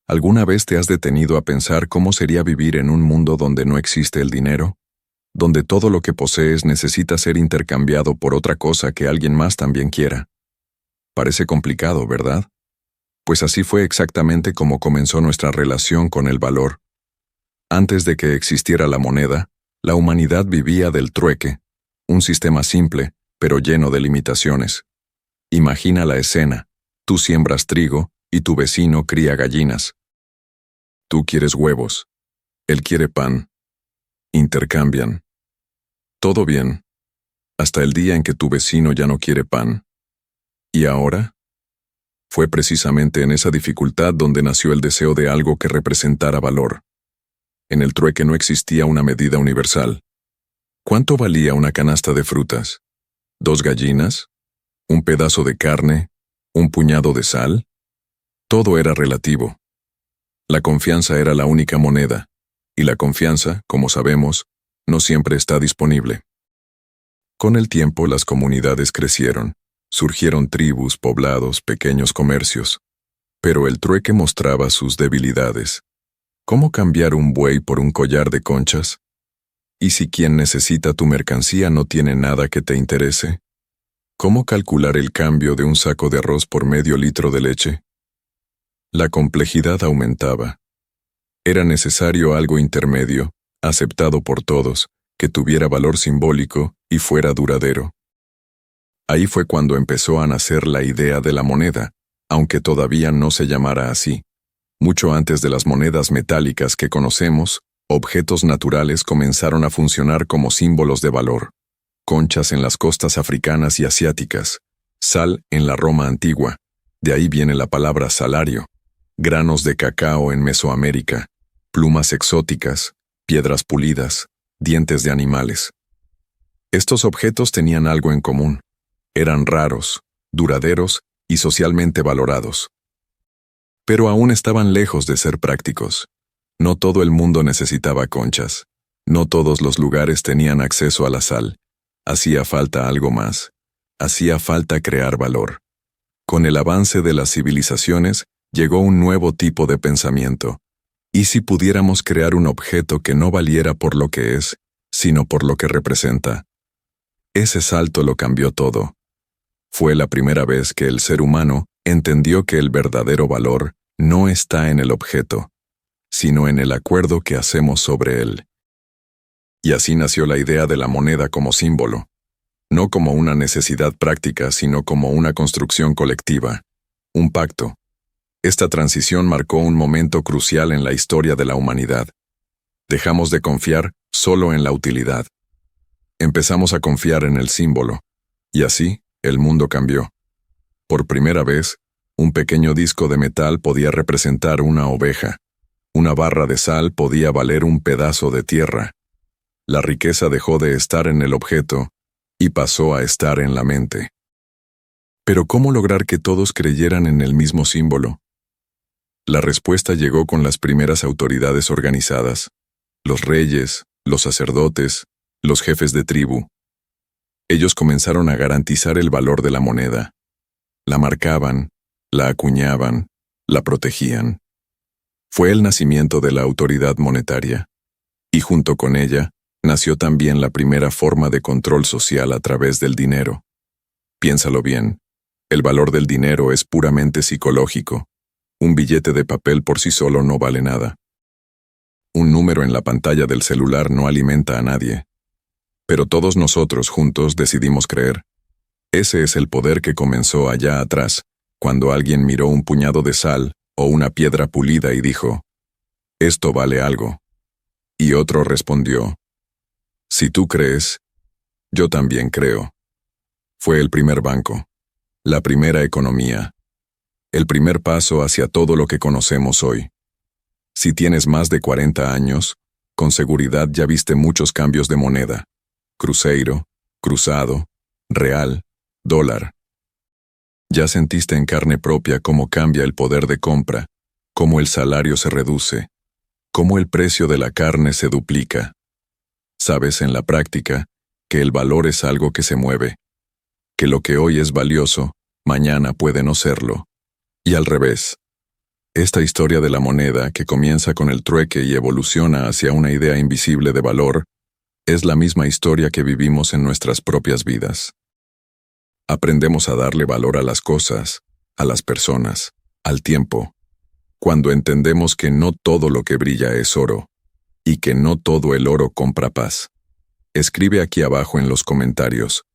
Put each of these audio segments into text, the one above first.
¿Alguna vez te has detenido a pensar cómo sería vivir en un mundo donde no existe el dinero? Donde todo lo que posees necesita ser intercambiado por otra cosa que alguien más también quiera. Parece complicado, ¿verdad? Pues así fue exactamente como comenzó nuestra relación con el valor. Antes de que existiera la moneda, la humanidad vivía del trueque, un sistema simple, pero lleno de limitaciones. Imagina la escena: tú siembras trigo y tu vecino cría gallinas. Tú quieres huevos, él quiere pan. Intercambian. Todo bien, hasta el día en que tu vecino ya no quiere pan. ¿Y ahora? Fue precisamente en esa dificultad donde nació el deseo de algo que representara valor. En el trueque no existía una medida universal. ¿Cuánto valía una canasta de frutas? ¿2 gallinas? ¿Un pedazo de carne? ¿Un puñado de sal? Todo era relativo. La confianza era la única moneda, y la confianza, como sabemos, no siempre está disponible. Con el tiempo las comunidades crecieron, surgieron tribus, poblados, pequeños comercios. Pero el trueque mostraba sus debilidades. ¿Cómo cambiar un buey por un collar de conchas? ¿Y si quien necesita tu mercancía no tiene nada que te interese? ¿Cómo calcular el cambio de un saco de arroz por medio litro de leche? La complejidad aumentaba. Era necesario algo intermedio, aceptado por todos, que tuviera valor simbólico y fuera duradero. Ahí fue cuando empezó a nacer la idea de la moneda, aunque todavía no se llamara así. Mucho antes de las monedas metálicas que conocemos, objetos naturales comenzaron a funcionar como símbolos de valor. Conchas en las costas africanas y asiáticas, sal en la Roma antigua, de ahí viene la palabra salario, granos de cacao en Mesoamérica, plumas exóticas, piedras pulidas, dientes de animales. Estos objetos tenían algo en común. Eran raros, duraderos y socialmente valorados. Pero aún estaban lejos de ser prácticos. No todo el mundo necesitaba conchas. No todos los lugares tenían acceso a la sal. Hacía falta algo más. Hacía falta crear valor. Con el avance de las civilizaciones, llegó un nuevo tipo de pensamiento. ¿Y si pudiéramos crear un objeto que no valiera por lo que es, sino por lo que representa? Ese salto lo cambió todo. Fue la primera vez que el ser humano entendió que el verdadero valor no está en el objeto, sino en el acuerdo que hacemos sobre él. Y así nació la idea de la moneda como símbolo, no como una necesidad práctica, sino como una construcción colectiva, un pacto. Esta transición marcó un momento crucial en la historia de la humanidad. Dejamos de confiar solo en la utilidad. Empezamos a confiar en el símbolo, y así el mundo cambió. Por primera vez, un pequeño disco de metal podía representar una oveja. Una barra de sal podía valer un pedazo de tierra. La riqueza dejó de estar en el objeto y pasó a estar en la mente. Pero ¿cómo lograr que todos creyeran en el mismo símbolo? La respuesta llegó con las primeras autoridades organizadas: los reyes, los sacerdotes, los jefes de tribu. Ellos comenzaron a garantizar el valor de la moneda. La marcaban, la acuñaban, la protegían. Fue el nacimiento de la autoridad monetaria, y junto con ella, nació también la primera forma de control social a través del dinero. Piénsalo bien, el valor del dinero es puramente psicológico. Un billete de papel por sí solo no vale nada. Un número en la pantalla del celular no alimenta a nadie. Pero todos nosotros juntos decidimos creer. Ese es el poder que comenzó allá atrás, cuando alguien miró un puñado de sal o una piedra pulida y dijo: «Esto vale algo». Y otro respondió: «Si tú crees, yo también creo». Fue el primer banco, la primera economía, el primer paso hacia todo lo que conocemos hoy. Si tienes más de 40 años, con seguridad ya viste muchos cambios de moneda: cruzeiro, cruzado, real, dólar. Ya sentiste en carne propia cómo cambia el poder de compra, cómo el salario se reduce, cómo el precio de la carne se duplica. Sabes en la práctica que el valor es algo que se mueve, que lo que hoy es valioso, mañana puede no serlo, y al revés. Esta historia de la moneda, que comienza con el trueque y evoluciona hacia una idea invisible de valor, es la misma historia que vivimos en nuestras propias vidas. Aprendemos a darle valor a las cosas, a las personas, al tiempo, cuando entendemos que no todo lo que brilla es oro, y que no todo el oro compra paz. Escribe aquí abajo en los comentarios,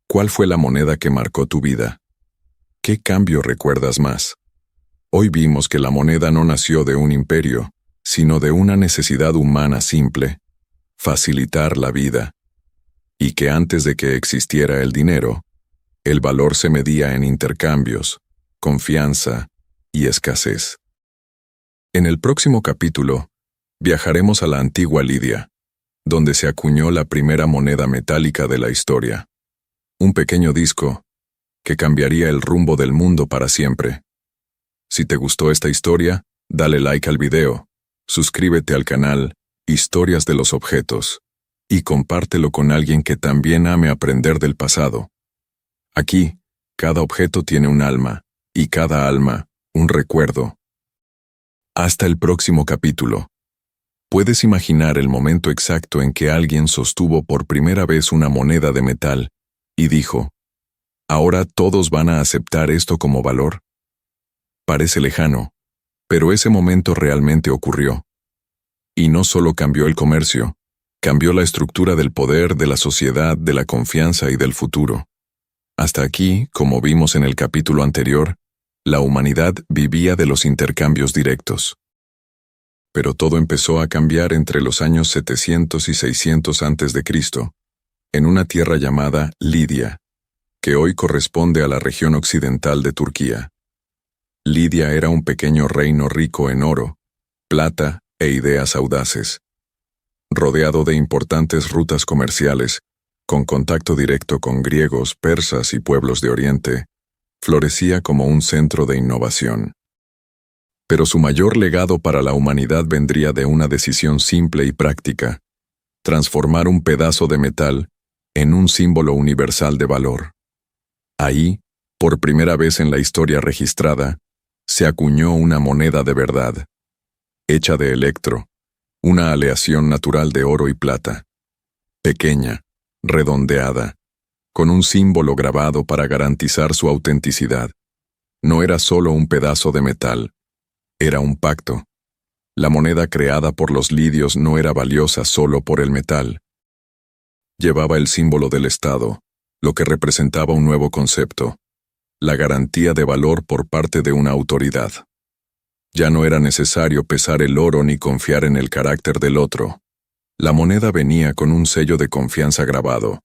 ¿cuál fue la moneda que marcó tu vida? ¿Qué cambio recuerdas más? Hoy vimos que la moneda no nació de un imperio, sino de una necesidad humana simple: facilitar la vida. Y que antes de que existiera el dinero, el valor se medía en intercambios, confianza y escasez. En el próximo capítulo, viajaremos a la antigua Lidia, donde se acuñó la primera moneda metálica de la historia. Un pequeño disco que cambiaría el rumbo del mundo para siempre. Si te gustó esta historia, dale like al video, suscríbete al canal Historias de los Objetos y compártelo con alguien que también ame aprender del pasado. Aquí, cada objeto tiene un alma, y cada alma, un recuerdo. Hasta el próximo capítulo. ¿Puedes imaginar el momento exacto en que alguien sostuvo por primera vez una moneda de metal y dijo: ¿ahora todos van a aceptar esto como valor? Parece lejano, pero ese momento realmente ocurrió. Y no solo cambió el comercio, cambió la estructura del poder, de la sociedad, de la confianza y del futuro. Hasta aquí, como vimos en el capítulo anterior, la humanidad vivía de los intercambios directos. Pero todo empezó a cambiar entre los años 700 y 600 a.C., en una tierra llamada Lidia, que hoy corresponde a la región occidental de Turquía. Lidia era un pequeño reino rico en oro, plata e ideas audaces. Rodeado de importantes rutas comerciales, con contacto directo con griegos, persas y pueblos de Oriente, florecía como un centro de innovación. Pero su mayor legado para la humanidad vendría de una decisión simple y práctica: transformar un pedazo de metal en un símbolo universal de valor. Ahí, por primera vez en la historia registrada, se acuñó una moneda de verdad, hecha de electro, una aleación natural de oro y plata, pequeña, redondeada, con un símbolo grabado para garantizar su autenticidad. No era solo un pedazo de metal, era un pacto. La moneda creada por los lidios no era valiosa solo por el metal. Llevaba el símbolo del Estado, lo que representaba un nuevo concepto: la garantía de valor por parte de una autoridad. Ya no era necesario pesar el oro ni confiar en el carácter del otro. La moneda venía con un sello de confianza grabado,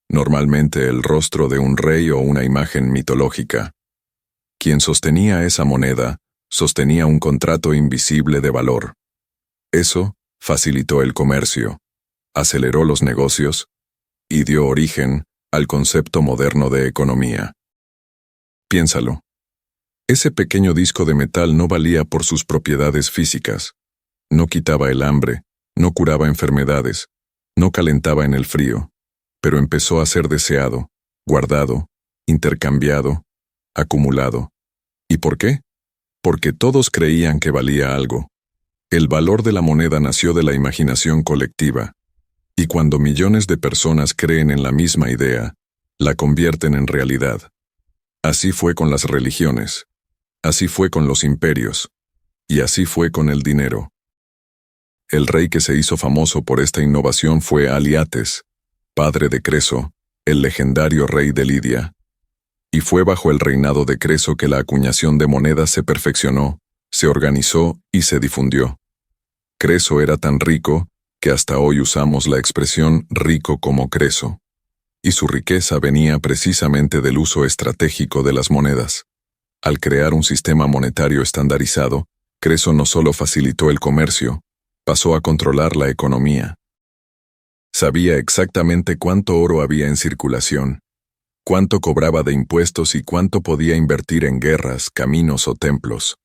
normalmente el rostro de un rey o una imagen mitológica. Quien sostenía esa moneda sostenía un contrato invisible de valor. Eso facilitó el comercio, aceleró los negocios y dio origen al concepto moderno de economía. Piénsalo. Ese pequeño disco de metal no valía por sus propiedades físicas. No quitaba el hambre, no curaba enfermedades, no calentaba en el frío, pero empezó a ser deseado, guardado, intercambiado, acumulado. ¿Y por qué? Porque todos creían que valía algo. El valor de la moneda nació de la imaginación colectiva, y cuando millones de personas creen en la misma idea, la convierten en realidad. Así fue con las religiones, así fue con los imperios, y así fue con el dinero. El rey que se hizo famoso por esta innovación fue Aliates, padre de Creso, el legendario rey de Lidia. Y fue bajo el reinado de Creso que la acuñación de monedas se perfeccionó, se organizó y se difundió. Creso era tan rico que hasta hoy usamos la expresión rico como Creso. Y su riqueza venía precisamente del uso estratégico de las monedas. Al crear un sistema monetario estandarizado, Creso no solo facilitó el comercio, pasó a controlar la economía. Sabía exactamente cuánto oro había en circulación, cuánto cobraba de impuestos y cuánto podía invertir en guerras, caminos o templos.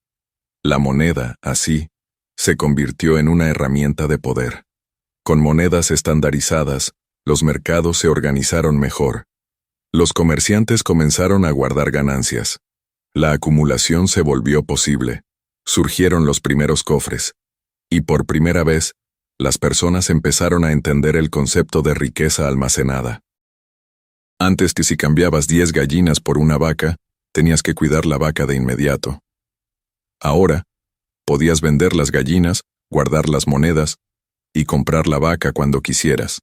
La moneda, así, se convirtió en una herramienta de poder. Con monedas estandarizadas, los mercados se organizaron mejor. Los comerciantes comenzaron a guardar ganancias. La acumulación se volvió posible. Surgieron los primeros cofres, y por primera vez, las personas empezaron a entender el concepto de riqueza almacenada. Antes que si cambiabas 10 gallinas por una vaca, tenías que cuidar la vaca de inmediato. Ahora, podías vender las gallinas, guardar las monedas y comprar la vaca cuando quisieras.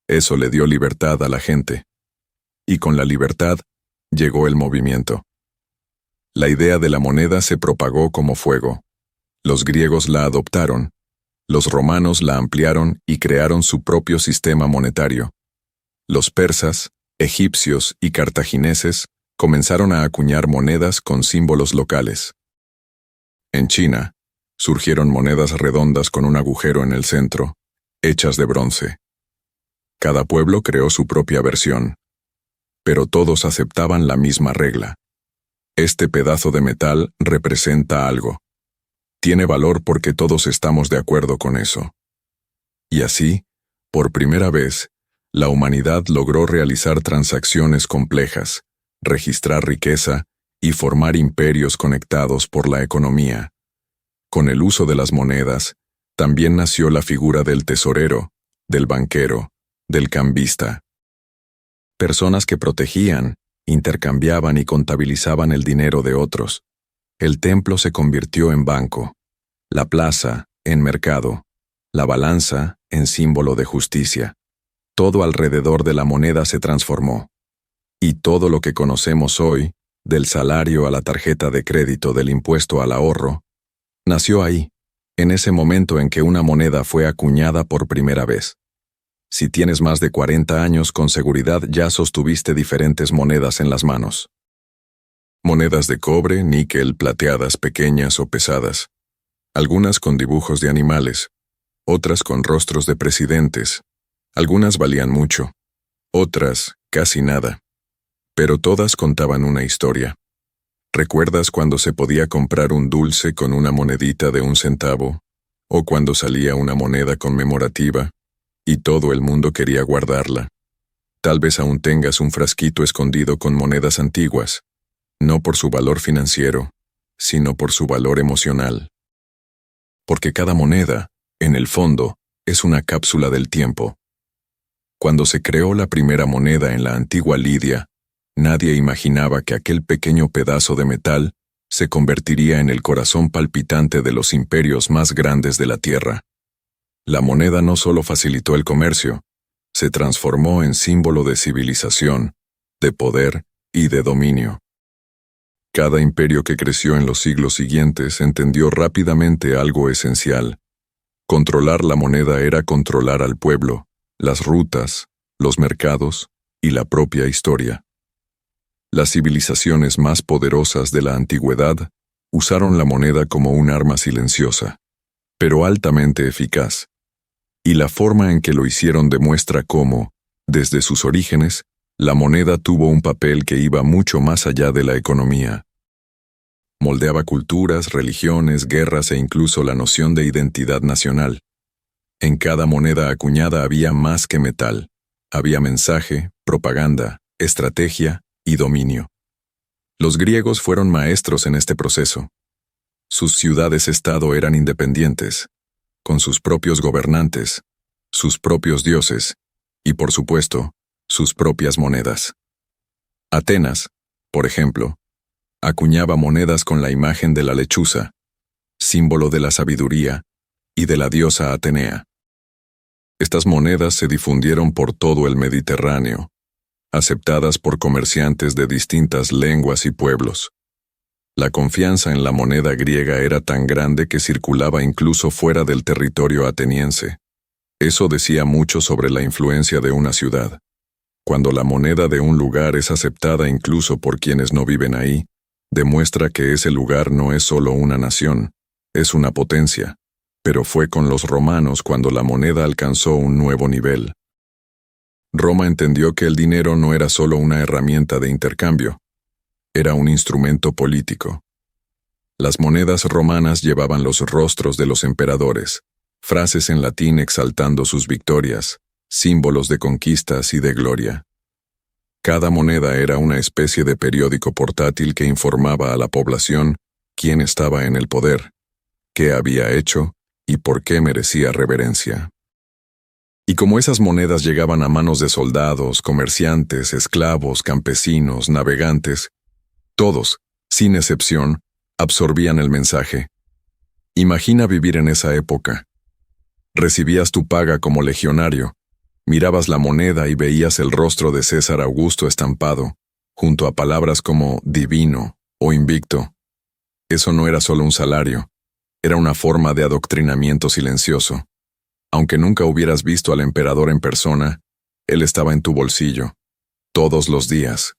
Eso le dio libertad a la gente. Y con la libertad, llegó el movimiento. La idea de la moneda se propagó como fuego. Los griegos la adoptaron, los romanos la ampliaron y crearon su propio sistema monetario. Los persas, egipcios y cartagineses comenzaron a acuñar monedas con símbolos locales. En China, surgieron monedas redondas con un agujero en el centro, hechas de bronce. Cada pueblo creó su propia versión, pero todos aceptaban la misma regla. Este pedazo de metal representa algo. Tiene valor porque todos estamos de acuerdo con eso. Y así, por primera vez, la humanidad logró realizar transacciones complejas, registrar riqueza y formar imperios conectados por la economía. Con el uso de las monedas, también nació la figura del tesorero, del banquero, del cambista. Personas que protegían, intercambiaban y contabilizaban el dinero de otros. El templo se convirtió en banco, la plaza en mercado, la balanza en símbolo de justicia. Todo alrededor de la moneda se transformó. Y todo lo que conocemos hoy, del salario a la tarjeta de crédito, del impuesto al ahorro, nació ahí, en ese momento en que una moneda fue acuñada por primera vez. Si tienes más de 40 años, con seguridad ya sostuviste diferentes monedas en las manos. Monedas de cobre, níquel, plateadas, pequeñas o pesadas. Algunas con dibujos de animales, otras con rostros de presidentes. Algunas valían mucho, otras casi nada. Pero todas contaban una historia. ¿Recuerdas cuando se podía comprar un dulce con una monedita de 1 centavo? ¿O cuando salía una moneda conmemorativa y todo el mundo quería guardarla? Tal vez aún tengas un frasquito escondido con monedas antiguas, no por su valor financiero, sino por su valor emocional. Porque cada moneda, en el fondo, es una cápsula del tiempo. Cuando se creó la primera moneda en la antigua Lidia, nadie imaginaba que aquel pequeño pedazo de metal se convertiría en el corazón palpitante de los imperios más grandes de la Tierra. La moneda no solo facilitó el comercio, se transformó en símbolo de civilización, de poder y de dominio. Cada imperio que creció en los siglos siguientes entendió rápidamente algo esencial. Controlar la moneda era controlar al pueblo, las rutas, los mercados y la propia historia. Las civilizaciones más poderosas de la antigüedad usaron la moneda como un arma silenciosa, pero altamente eficaz. Y la forma en que lo hicieron demuestra cómo, desde sus orígenes, la moneda tuvo un papel que iba mucho más allá de la economía. Moldeaba culturas, religiones, guerras e incluso la noción de identidad nacional. En cada moneda acuñada había más que metal. Había mensaje, propaganda, estrategia y dominio. Los griegos fueron maestros en este proceso. Sus ciudades-estado eran independientes, con sus propios gobernantes, sus propios dioses y, por supuesto, sus propias monedas. Atenas, por ejemplo, acuñaba monedas con la imagen de la lechuza, símbolo de la sabiduría y de la diosa Atenea. Estas monedas se difundieron por todo el Mediterráneo, aceptadas por comerciantes de distintas lenguas y pueblos. La confianza en la moneda griega era tan grande que circulaba incluso fuera del territorio ateniense. Eso decía mucho sobre la influencia de una ciudad. Cuando la moneda de un lugar es aceptada incluso por quienes no viven ahí, demuestra que ese lugar no es solo una nación, es una potencia. Pero fue con los romanos cuando la moneda alcanzó un nuevo nivel. Roma entendió que el dinero no era solo una herramienta de intercambio, era un instrumento político. Las monedas romanas llevaban los rostros de los emperadores, frases en latín exaltando sus victorias, símbolos de conquistas y de gloria. Cada moneda era una especie de periódico portátil que informaba a la población quién estaba en el poder, qué había hecho y por qué merecía reverencia. Y como esas monedas llegaban a manos de soldados, comerciantes, esclavos, campesinos, navegantes, todos, sin excepción, absorbían el mensaje. Imagina vivir en esa época. Recibías tu paga como legionario, mirabas la moneda y veías el rostro de César Augusto estampado, junto a palabras como divino o invicto. Eso no era solo un salario, era una forma de adoctrinamiento silencioso. Aunque nunca hubieras visto al emperador en persona, él estaba en tu bolsillo, todos los días.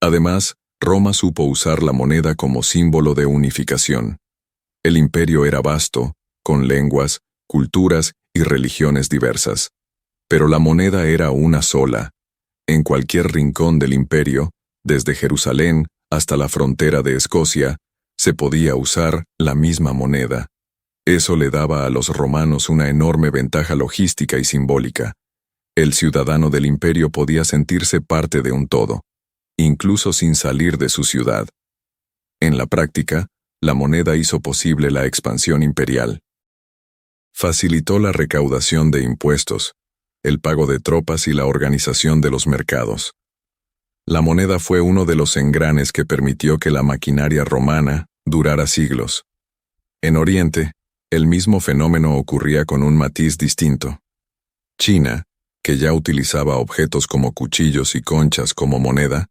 Además, Roma supo usar la moneda como símbolo de unificación. El imperio era vasto, con lenguas, culturas y religiones diversas. Pero la moneda era una sola. En cualquier rincón del imperio, desde Jerusalén hasta la frontera de Escocia, se podía usar la misma moneda. Eso le daba a los romanos una enorme ventaja logística y simbólica. El ciudadano del imperio podía sentirse parte de un todo, incluso sin salir de su ciudad. En la práctica, la moneda hizo posible la expansión imperial. Facilitó la recaudación de impuestos, el pago de tropas y la organización de los mercados. La moneda fue uno de los engranes que permitió que la maquinaria romana durara siglos. En Oriente, el mismo fenómeno ocurría con un matiz distinto. China, que ya utilizaba objetos como cuchillos y conchas como moneda,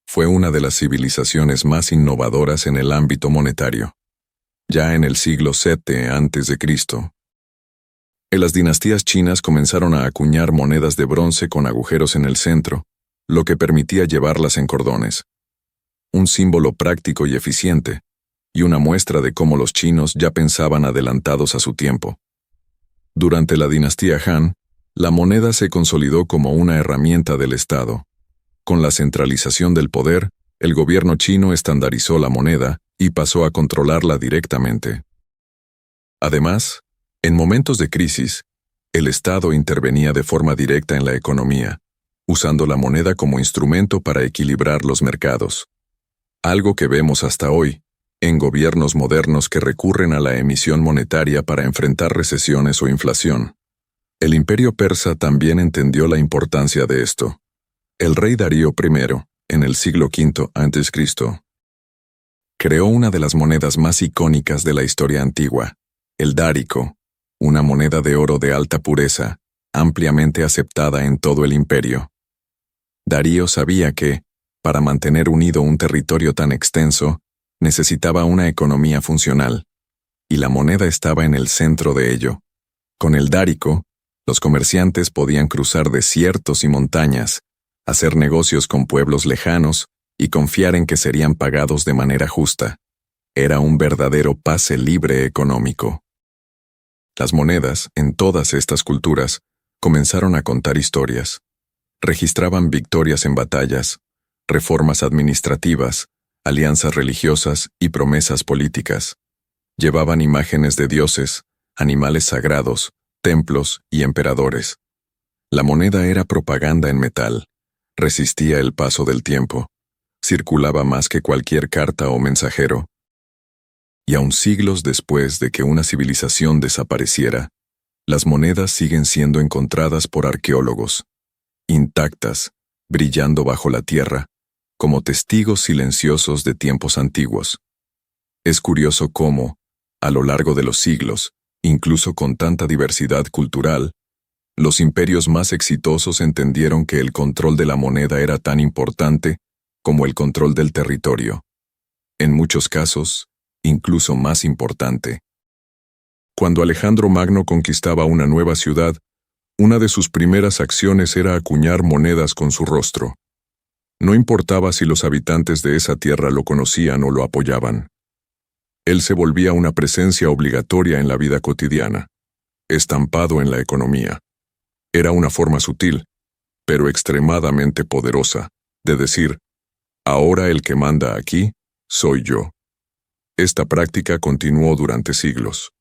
fue una de las civilizaciones más innovadoras en el ámbito monetario. Ya en el siglo VII a.C., las dinastías chinas comenzaron a acuñar monedas de bronce con agujeros en el centro, lo que permitía llevarlas en cordones. Un símbolo práctico y eficiente, y una muestra de cómo los chinos ya pensaban adelantados a su tiempo. Durante la dinastía Han, la moneda se consolidó como una herramienta del Estado. Con la centralización del poder, el gobierno chino estandarizó la moneda y pasó a controlarla directamente. Además, en momentos de crisis, el Estado intervenía de forma directa en la economía, usando la moneda como instrumento para equilibrar los mercados. Algo que vemos hasta hoy, en gobiernos modernos que recurren a la emisión monetaria para enfrentar recesiones o inflación. El imperio persa también entendió la importancia de esto. El rey Darío I, en el siglo V a.C., creó una de las monedas más icónicas de la historia antigua, el dárico, una moneda de oro de alta pureza, ampliamente aceptada en todo el imperio. Darío sabía que, para mantener unido un territorio tan extenso, necesitaba una economía funcional, y la moneda estaba en el centro de ello. Con el dárico, los comerciantes podían cruzar desiertos y montañas, hacer negocios con pueblos lejanos y confiar en que serían pagados de manera justa. Era un verdadero pase libre económico. Las monedas, en todas estas culturas, comenzaron a contar historias. Registraban victorias en batallas, reformas administrativas, alianzas religiosas y promesas políticas. Llevaban imágenes de dioses, animales sagrados, templos y emperadores. La moneda era propaganda en metal, resistía el paso del tiempo, circulaba más que cualquier carta o mensajero. Y aun siglos después de que una civilización desapareciera, las monedas siguen siendo encontradas por arqueólogos, intactas, brillando bajo la tierra, como testigos silenciosos de tiempos antiguos. Es curioso cómo, a lo largo de los siglos, incluso con tanta diversidad cultural, los imperios más exitosos entendieron que el control de la moneda era tan importante como el control del territorio. En muchos casos, incluso más importante. Cuando Alejandro Magno conquistaba una nueva ciudad, una de sus primeras acciones era acuñar monedas con su rostro. No importaba si los habitantes de esa tierra lo conocían o lo apoyaban. Él se volvía una presencia obligatoria en la vida cotidiana, estampado en la economía. Era una forma sutil, pero extremadamente poderosa, de decir, ahora el que manda aquí, soy yo. Esta práctica continuó durante siglos.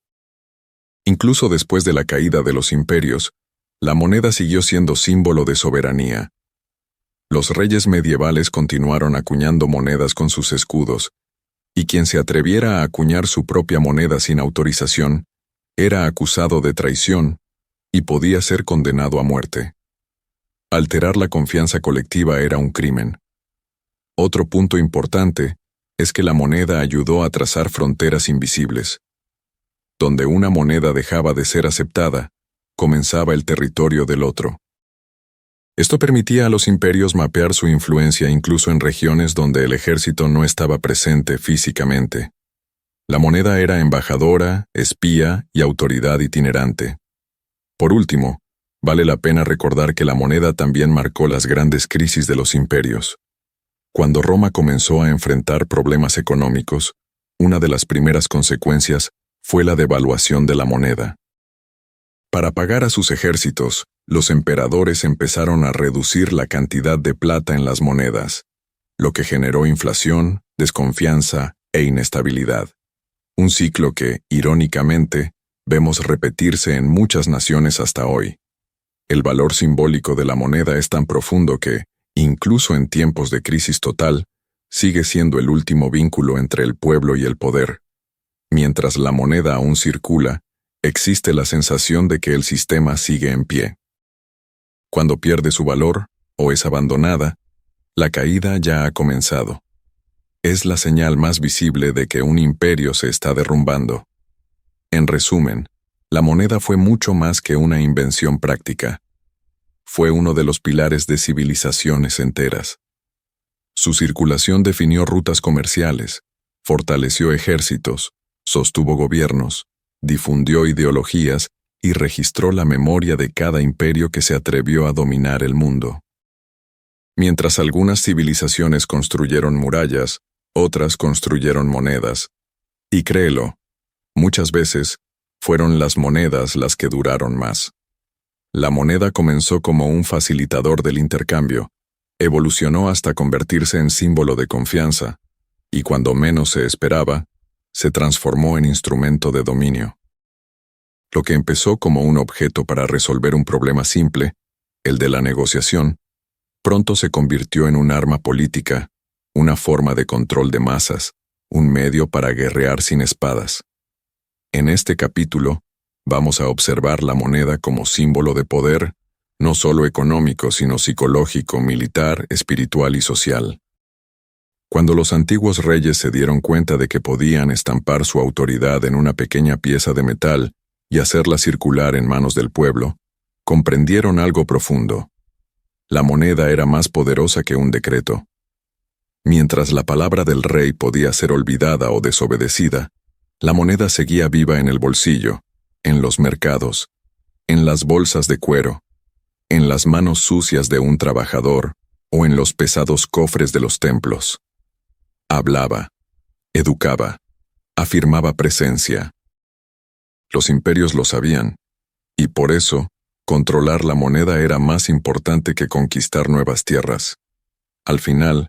Incluso después de la caída de los imperios, la moneda siguió siendo símbolo de soberanía. Los reyes medievales continuaron acuñando monedas con sus escudos, y quien se atreviera a acuñar su propia moneda sin autorización era acusado de traición y podía ser condenado a muerte. Alterar la confianza colectiva era un crimen. Otro punto importante es que la moneda ayudó a trazar fronteras invisibles. Donde una moneda dejaba de ser aceptada, comenzaba el territorio del otro. Esto permitía a los imperios mapear su influencia incluso en regiones donde el ejército no estaba presente físicamente. La moneda era embajadora, espía y autoridad itinerante. Por último, vale la pena recordar que la moneda también marcó las grandes crisis de los imperios. Cuando Roma comenzó a enfrentar problemas económicos, una de las primeras consecuencias fue la devaluación de la moneda. Para pagar a sus ejércitos, los emperadores empezaron a reducir la cantidad de plata en las monedas, lo que generó inflación, desconfianza e inestabilidad. Un ciclo que, irónicamente, vemos repetirse en muchas naciones hasta hoy. El valor simbólico de la moneda es tan profundo que, incluso en tiempos de crisis total, sigue siendo el último vínculo entre el pueblo y el poder. Mientras la moneda aún circula, existe la sensación de que el sistema sigue en pie. Cuando pierde su valor, o es abandonada, la caída ya ha comenzado. Es la señal más visible de que un imperio se está derrumbando. En resumen, la moneda fue mucho más que una invención práctica. Fue uno de los pilares de civilizaciones enteras. Su circulación definió rutas comerciales, fortaleció ejércitos, sostuvo gobiernos, difundió ideologías y registró la memoria de cada imperio que se atrevió a dominar el mundo. Mientras algunas civilizaciones construyeron murallas, otras construyeron monedas. Y créelo, muchas veces fueron las monedas las que duraron más. La moneda comenzó como un facilitador del intercambio, evolucionó hasta convertirse en símbolo de confianza, y cuando menos se esperaba, se transformó en instrumento de dominio. Lo que empezó como un objeto para resolver un problema simple, el de la negociación, pronto se convirtió en un arma política, una forma de control de masas, un medio para guerrear sin espadas. En este capítulo, vamos a observar la moneda como símbolo de poder, no solo económico, sino psicológico, militar, espiritual y social. Cuando los antiguos reyes se dieron cuenta de que podían estampar su autoridad en una pequeña pieza de metal y hacerla circular en manos del pueblo, comprendieron algo profundo. La moneda era más poderosa que un decreto. Mientras la palabra del rey podía ser olvidada o desobedecida, la moneda seguía viva en el bolsillo, en los mercados, en las bolsas de cuero, en las manos sucias de un trabajador o en los pesados cofres de los templos. Hablaba, educaba, afirmaba presencia. Los imperios lo sabían, y por eso, controlar la moneda era más importante que conquistar nuevas tierras. Al final,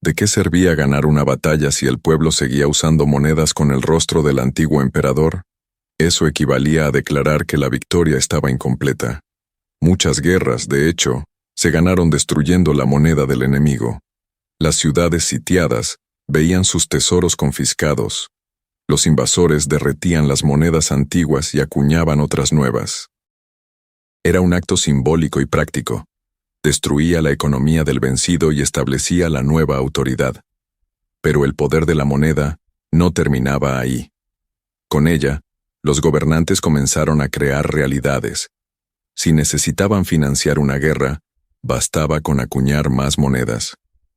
¿de qué servía ganar una batalla si el pueblo seguía usando monedas con el rostro del antiguo emperador? Eso equivalía a declarar que la victoria estaba incompleta. Muchas guerras, de hecho, se ganaron destruyendo la moneda del enemigo. Las ciudades sitiadas veían sus tesoros confiscados. Los invasores derretían las monedas antiguas y acuñaban otras nuevas. Era un acto simbólico y práctico. Destruía la economía del vencido y establecía la nueva autoridad. Pero el poder de la moneda no terminaba ahí. Con ella, los gobernantes comenzaron a crear realidades. Si necesitaban financiar una guerra, bastaba con acuñar más monedas.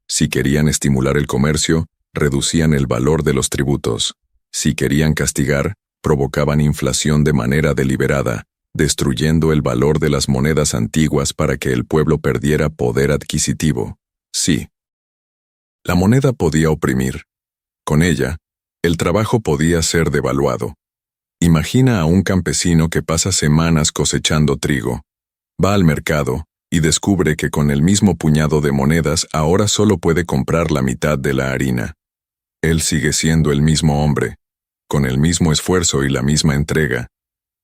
Si querían estimular el comercio, reducían el valor de los tributos. Si querían castigar, provocaban inflación de manera deliberada, destruyendo el valor de las monedas antiguas para que el pueblo perdiera poder adquisitivo. Sí. La moneda podía oprimir. Con ella, el trabajo podía ser devaluado. Imagina a un campesino que pasa semanas cosechando trigo. Va al mercado y descubre que con el mismo puñado de monedas ahora solo puede comprar la mitad de la harina. Él sigue siendo el mismo hombre, con el mismo esfuerzo y la misma entrega,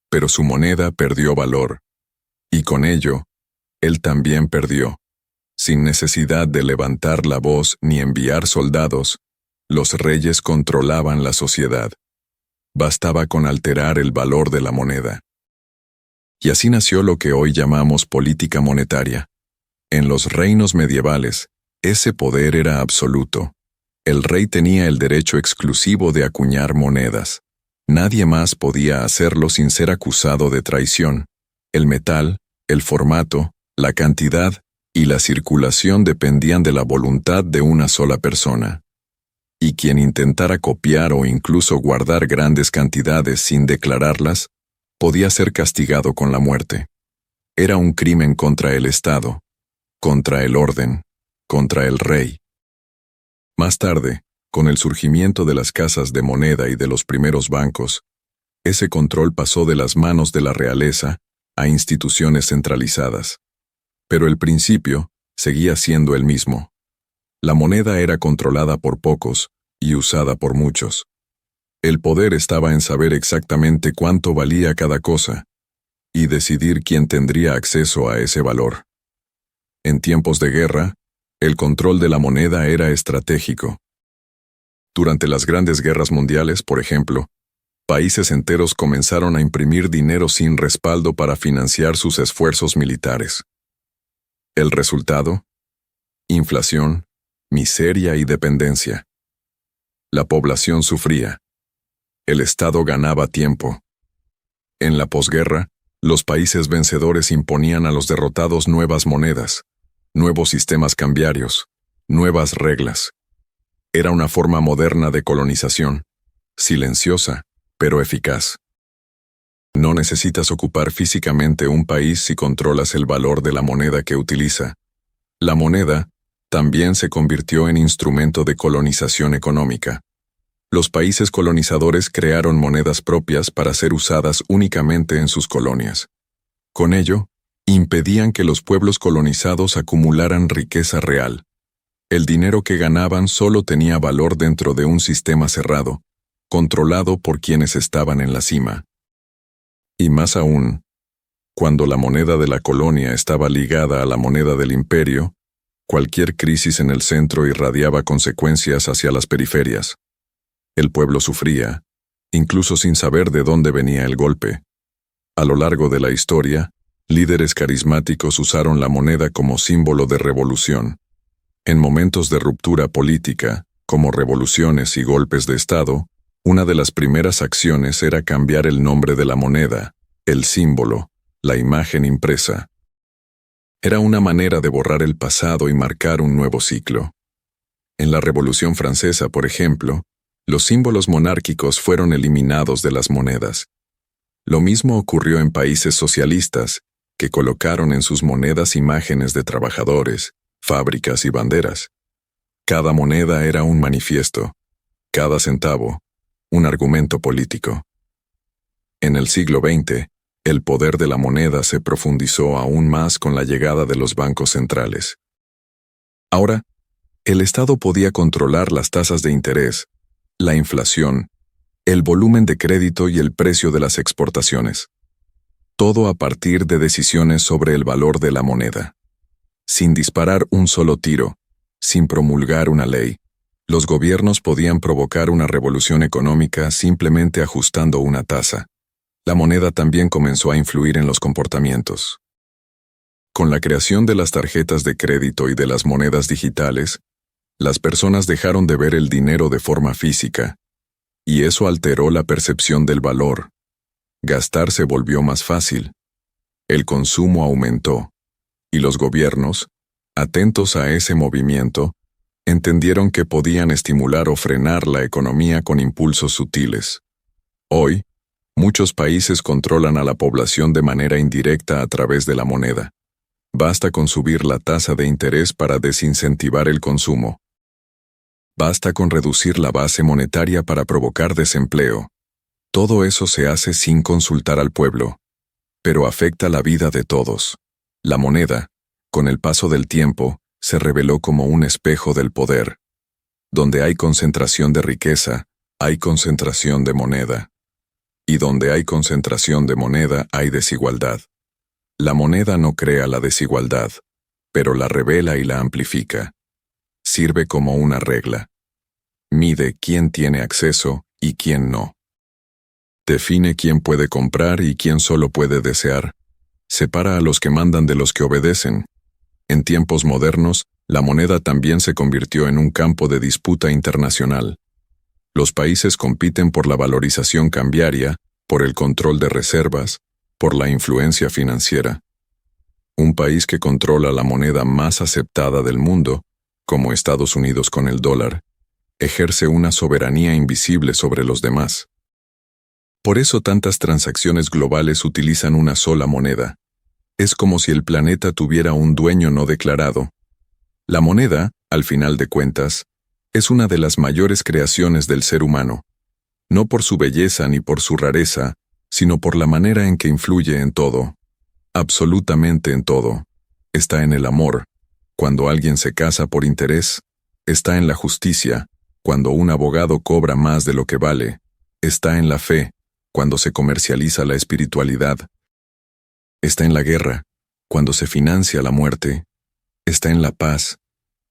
pero su moneda perdió valor. Y con ello, él también perdió. Sin necesidad de levantar la voz ni enviar soldados, Los reyes controlaban la sociedad. Bastaba con alterar el valor de la moneda. Y así nació lo que hoy llamamos política monetaria. En los reinos medievales, ese poder era absoluto. El rey tenía el derecho exclusivo de acuñar monedas. Nadie más podía hacerlo sin ser acusado de traición. El metal, el formato, la cantidad y la circulación dependían de la voluntad de una sola persona. Y quien intentara copiar o incluso guardar grandes cantidades sin declararlas, podía ser castigado con la muerte. Era un crimen contra el Estado, contra el orden, contra el rey. Más tarde, con el surgimiento de las casas de moneda y de los primeros bancos, ese control pasó de las manos de la realeza a instituciones centralizadas. Pero el principio seguía siendo el mismo. La moneda era controlada por pocos y usada por muchos. El poder estaba en saber exactamente cuánto valía cada cosa y decidir quién tendría acceso a ese valor. En tiempos de guerra, el control de la moneda era estratégico. Durante las grandes guerras mundiales, por ejemplo, países enteros comenzaron a imprimir dinero sin respaldo para financiar sus esfuerzos militares. El resultado: inflación, miseria y dependencia. La población sufría. El Estado ganaba tiempo. En la posguerra, los países vencedores imponían a los derrotados nuevas monedas, nuevos sistemas cambiarios, nuevas reglas. Era una forma moderna de colonización, silenciosa, pero eficaz. No necesitas ocupar físicamente un país si controlas el valor de la moneda que utiliza. La moneda también se convirtió en instrumento de colonización económica. Los países colonizadores crearon monedas propias para ser usadas únicamente en sus colonias. Con ello, impedían que los pueblos colonizados acumularan riqueza real. El dinero que ganaban solo tenía valor dentro de un sistema cerrado, controlado por quienes estaban en la cima. Y más aún, cuando la moneda de la colonia estaba ligada a la moneda del imperio, cualquier crisis en el centro irradiaba consecuencias hacia las periferias. El pueblo sufría, incluso sin saber de dónde venía el golpe. A lo largo de la historia, líderes carismáticos usaron la moneda como símbolo de revolución. En momentos de ruptura política, como revoluciones y golpes de Estado, una de las primeras acciones era cambiar el nombre de la moneda, el símbolo, la imagen impresa. Era una manera de borrar el pasado y marcar un nuevo ciclo. En la Revolución Francesa, por ejemplo, los símbolos monárquicos fueron eliminados de las monedas. Lo mismo ocurrió en países socialistas, que colocaron en sus monedas imágenes de trabajadores, fábricas y banderas. Cada moneda era un manifiesto, cada centavo, un argumento político. En el siglo XX, el poder de la moneda se profundizó aún más con la llegada de los bancos centrales. Ahora, el Estado podía controlar las tasas de interés, la inflación, el volumen de crédito y el precio de las exportaciones. Todo a partir de decisiones sobre el valor de la moneda. Sin disparar un solo tiro, sin promulgar una ley, los gobiernos podían provocar una revolución económica simplemente ajustando una tasa. La moneda también comenzó a influir en los comportamientos. Con la creación de las tarjetas de crédito y de las monedas digitales, las personas dejaron de ver el dinero de forma física, y eso alteró la percepción del valor. Gastar se volvió más fácil. El consumo aumentó, y los gobiernos, atentos a ese movimiento, entendieron que podían estimular o frenar la economía con impulsos sutiles. Hoy, muchos países controlan a la población de manera indirecta a través de la moneda. Basta con subir la tasa de interés para desincentivar el consumo. Basta con reducir la base monetaria para provocar desempleo. Todo eso se hace sin consultar al pueblo, pero afecta la vida de todos. La moneda, con el paso del tiempo, se reveló como un espejo del poder. Donde hay concentración de riqueza, hay concentración de moneda. Y donde hay concentración de moneda, hay desigualdad. La moneda no crea la desigualdad, pero la revela y la amplifica. Sirve como una regla. Mide quién tiene acceso y quién no. Define quién puede comprar y quién solo puede desear. Separa a los que mandan de los que obedecen. En tiempos modernos, la moneda también se convirtió en un campo de disputa internacional. Los países compiten por la valorización cambiaria, por el control de reservas, por la influencia financiera. Un país que controla la moneda más aceptada del mundo, como Estados Unidos con el dólar, ejerce una soberanía invisible sobre los demás. Por eso tantas transacciones globales utilizan una sola moneda. Es como si el planeta tuviera un dueño no declarado. La moneda, al final de cuentas, es una de las mayores creaciones del ser humano, no por su belleza ni por su rareza, sino por la manera en que influye en todo. Absolutamente en todo. Está en el amor, cuando alguien se casa por interés. Está en la justicia, cuando un abogado cobra más de lo que vale. Está en la fe, cuando se comercializa la espiritualidad. Está en la guerra, cuando se financia la muerte. Está en la paz,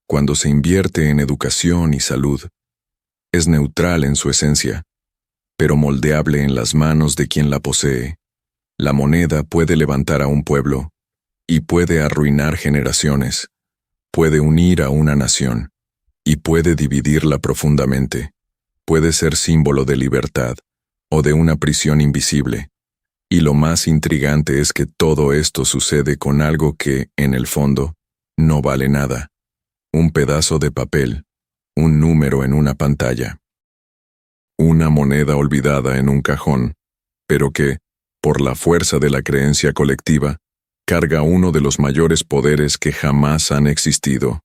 cuando se invierte en educación y salud. Es neutral en su esencia, pero moldeable en las manos de quien la posee. La moneda puede levantar a un pueblo, y puede arruinar generaciones, puede unir a una nación, y puede dividirla profundamente. Puede ser símbolo de libertad, o de una prisión invisible. Y lo más intrigante es que todo esto sucede con algo que, en el fondo, no vale nada. Un pedazo de papel, un número en una pantalla. Una moneda olvidada en un cajón, pero que, por la fuerza de la creencia colectiva, carga uno de los mayores poderes que jamás han existido.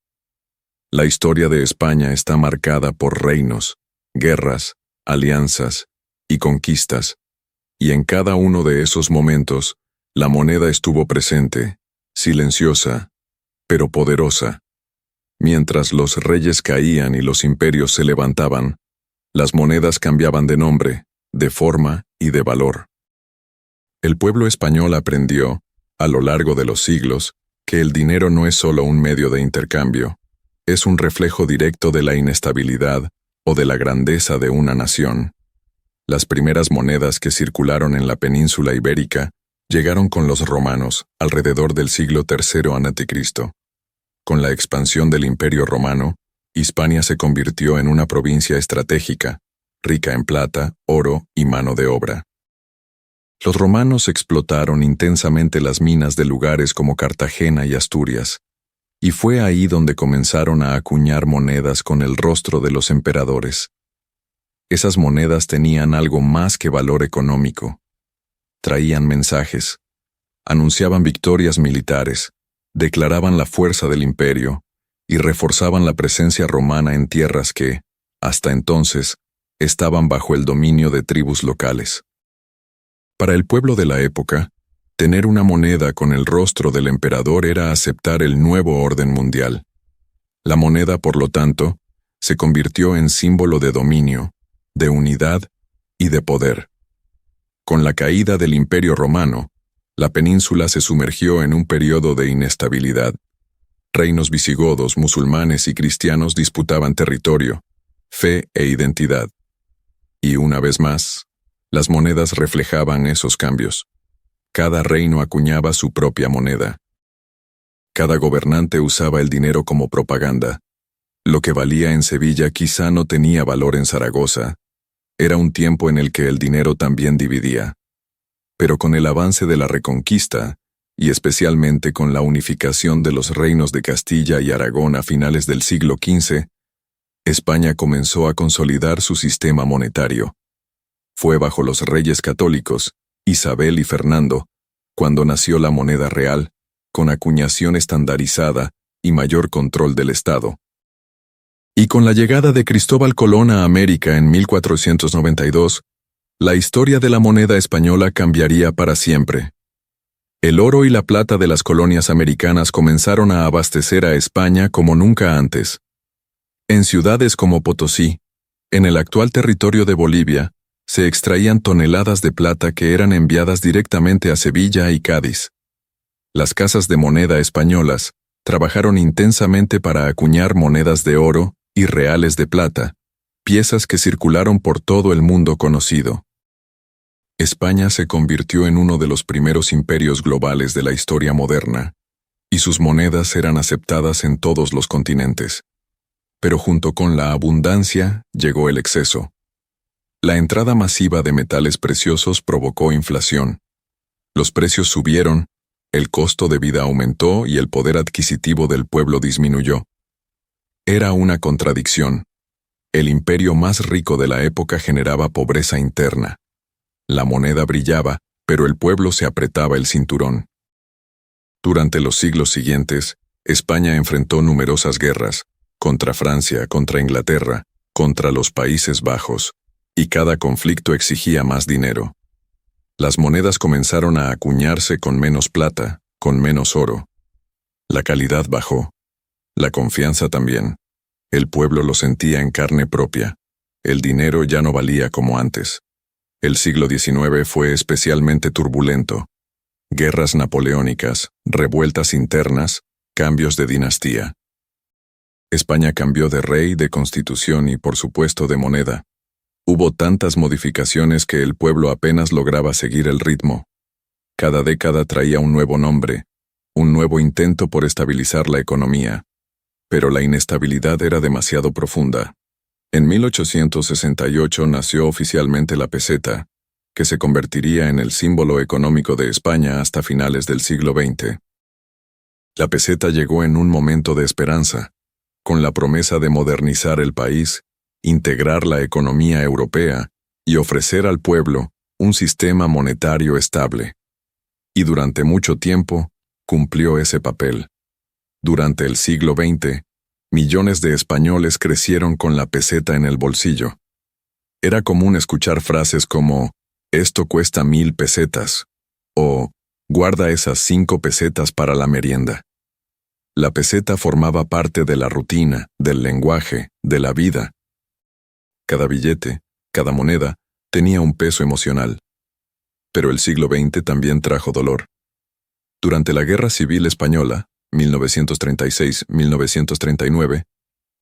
La historia de España está marcada por reinos, guerras, alianzas y conquistas, y en cada uno de esos momentos, la moneda estuvo presente, silenciosa, pero poderosa. Mientras los reyes caían y los imperios se levantaban, las monedas cambiaban de nombre, de forma y de valor. El pueblo español aprendió, a lo largo de los siglos, que el dinero no es solo un medio de intercambio, es un reflejo directo de la inestabilidad o de la grandeza de una nación. Las primeras monedas que circularon en la península ibérica llegaron con los romanos alrededor del siglo III a.C. Con la expansión del Imperio Romano, Hispania se convirtió en una provincia estratégica, rica en plata, oro y mano de obra. Los romanos explotaron intensamente las minas de lugares como Cartagena y Asturias, y fue ahí donde comenzaron a acuñar monedas con el rostro de los emperadores. Esas monedas tenían algo más que valor económico. Traían mensajes, anunciaban victorias militares, declaraban la fuerza del imperio y reforzaban la presencia romana en tierras que, hasta entonces, estaban bajo el dominio de tribus locales. Para el pueblo de la época, tener una moneda con el rostro del emperador era aceptar el nuevo orden mundial. La moneda, por lo tanto, se convirtió en símbolo de dominio, de unidad y de poder. Con la caída del Imperio Romano, la península se sumergió en un periodo de inestabilidad. Reinos visigodos, musulmanes y cristianos disputaban territorio, fe e identidad. Y una vez más, las monedas reflejaban esos cambios. Cada reino acuñaba su propia moneda. Cada gobernante usaba el dinero como propaganda. Lo que valía en Sevilla quizá no tenía valor en Zaragoza. Era un tiempo en el que el dinero también dividía. Pero con el avance de la Reconquista, y especialmente con la unificación de los reinos de Castilla y Aragón a finales del siglo XV, España comenzó a consolidar su sistema monetario. Fue bajo los reyes católicos, Isabel y Fernando, cuando nació la moneda real, con acuñación estandarizada y mayor control del Estado. Y con la llegada de Cristóbal Colón a América en 1492, la historia de la moneda española cambiaría para siempre. El oro y la plata de las colonias americanas comenzaron a abastecer a España como nunca antes. En ciudades como Potosí, en el actual territorio de Bolivia, se extraían toneladas de plata que eran enviadas directamente a Sevilla y Cádiz. Las casas de moneda españolas trabajaron intensamente para acuñar monedas de oro y reales de plata, piezas que circularon por todo el mundo conocido. España se convirtió en uno de los primeros imperios globales de la historia moderna, y sus monedas eran aceptadas en todos los continentes. Pero junto con la abundancia llegó el exceso. La entrada masiva de metales preciosos provocó inflación. Los precios subieron, el costo de vida aumentó y el poder adquisitivo del pueblo disminuyó. Era una contradicción. El imperio más rico de la época generaba pobreza interna. La moneda brillaba, pero el pueblo se apretaba el cinturón. Durante los siglos siguientes, España enfrentó numerosas guerras, contra Francia, contra Inglaterra, contra los Países Bajos, y cada conflicto exigía más dinero. Las monedas comenzaron a acuñarse con menos plata, con menos oro. La calidad bajó. La confianza también. El pueblo lo sentía en carne propia. El dinero ya no valía como antes. El siglo XIX fue especialmente turbulento. Guerras napoleónicas, revueltas internas, cambios de dinastía. España cambió de rey, de constitución y, por supuesto, de moneda. Hubo tantas modificaciones que el pueblo apenas lograba seguir el ritmo. Cada década traía un nuevo nombre, un nuevo intento por estabilizar la economía. Pero la inestabilidad era demasiado profunda. En 1868 nació oficialmente la peseta, que se convertiría en el símbolo económico de España hasta finales del siglo XX. La peseta llegó en un momento de esperanza, con la promesa de modernizar el país, integrar la economía europea y ofrecer al pueblo un sistema monetario estable. Y durante mucho tiempo, cumplió ese papel. Durante el siglo XX, millones de españoles crecieron con la peseta en el bolsillo. Era común escuchar frases como, «Esto cuesta 1000 pesetas», o «Guarda esas 5 pesetas para la merienda». La peseta formaba parte de la rutina, del lenguaje, de la vida. Cada billete, cada moneda, tenía un peso emocional. Pero el siglo XX también trajo dolor. Durante la Guerra Civil Española, 1936-1939,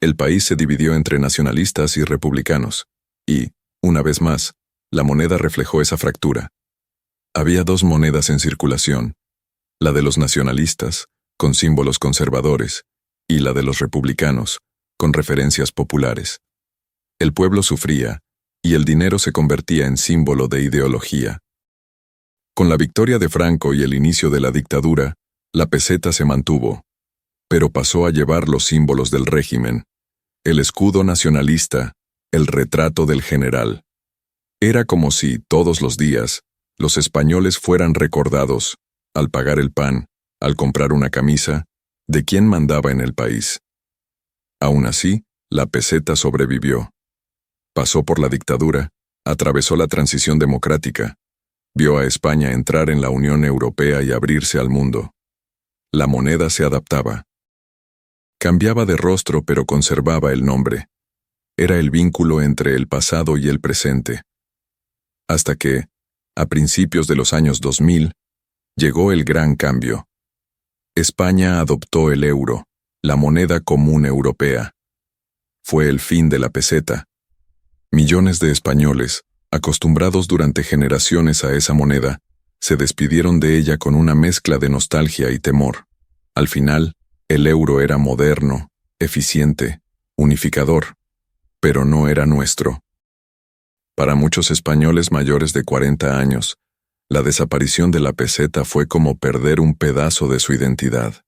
el país se dividió entre nacionalistas y republicanos, y, una vez más, la moneda reflejó esa fractura. Había dos monedas en circulación, la de los nacionalistas, con símbolos conservadores, y la de los republicanos, con referencias populares. El pueblo sufría, y el dinero se convertía en símbolo de ideología. Con la victoria de Franco y el inicio de la dictadura, la peseta se mantuvo, pero pasó a llevar los símbolos del régimen, el escudo nacionalista, el retrato del general. Era como si, todos los días, los españoles fueran recordados, al pagar el pan, al comprar una camisa, de quién mandaba en el país. Aún así, la peseta sobrevivió. Pasó por la dictadura, atravesó la transición democrática, vio a España entrar en la Unión Europea y abrirse al mundo. La moneda se adaptaba. Cambiaba de rostro pero conservaba el nombre. Era el vínculo entre el pasado y el presente. Hasta que, a principios de los años 2000, llegó el gran cambio. España adoptó el euro, la moneda común europea. Fue el fin de la peseta. Millones de españoles, acostumbrados durante generaciones a esa moneda, se despidieron de ella con una mezcla de nostalgia y temor. Al final, el euro era moderno, eficiente, unificador, pero no era nuestro. Para muchos españoles mayores de 40 años, la desaparición de la peseta fue como perder un pedazo de su identidad.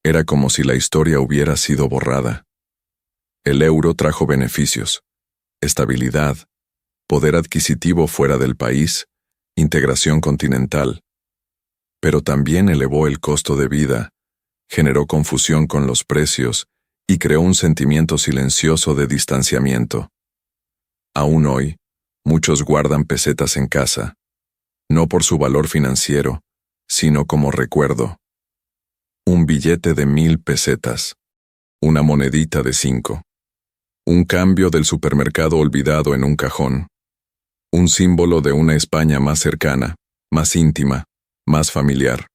Era como si la historia hubiera sido borrada. El euro trajo beneficios, estabilidad, poder adquisitivo fuera del país, integración continental. Pero también elevó el costo de vida, generó confusión con los precios y creó un sentimiento silencioso de distanciamiento. Aún hoy, muchos guardan pesetas en casa, no por su valor financiero, sino como recuerdo. Un billete de 1000 pesetas, una monedita de 5. Un cambio del supermercado olvidado en un cajón. Un símbolo de una España más cercana, más íntima, más familiar.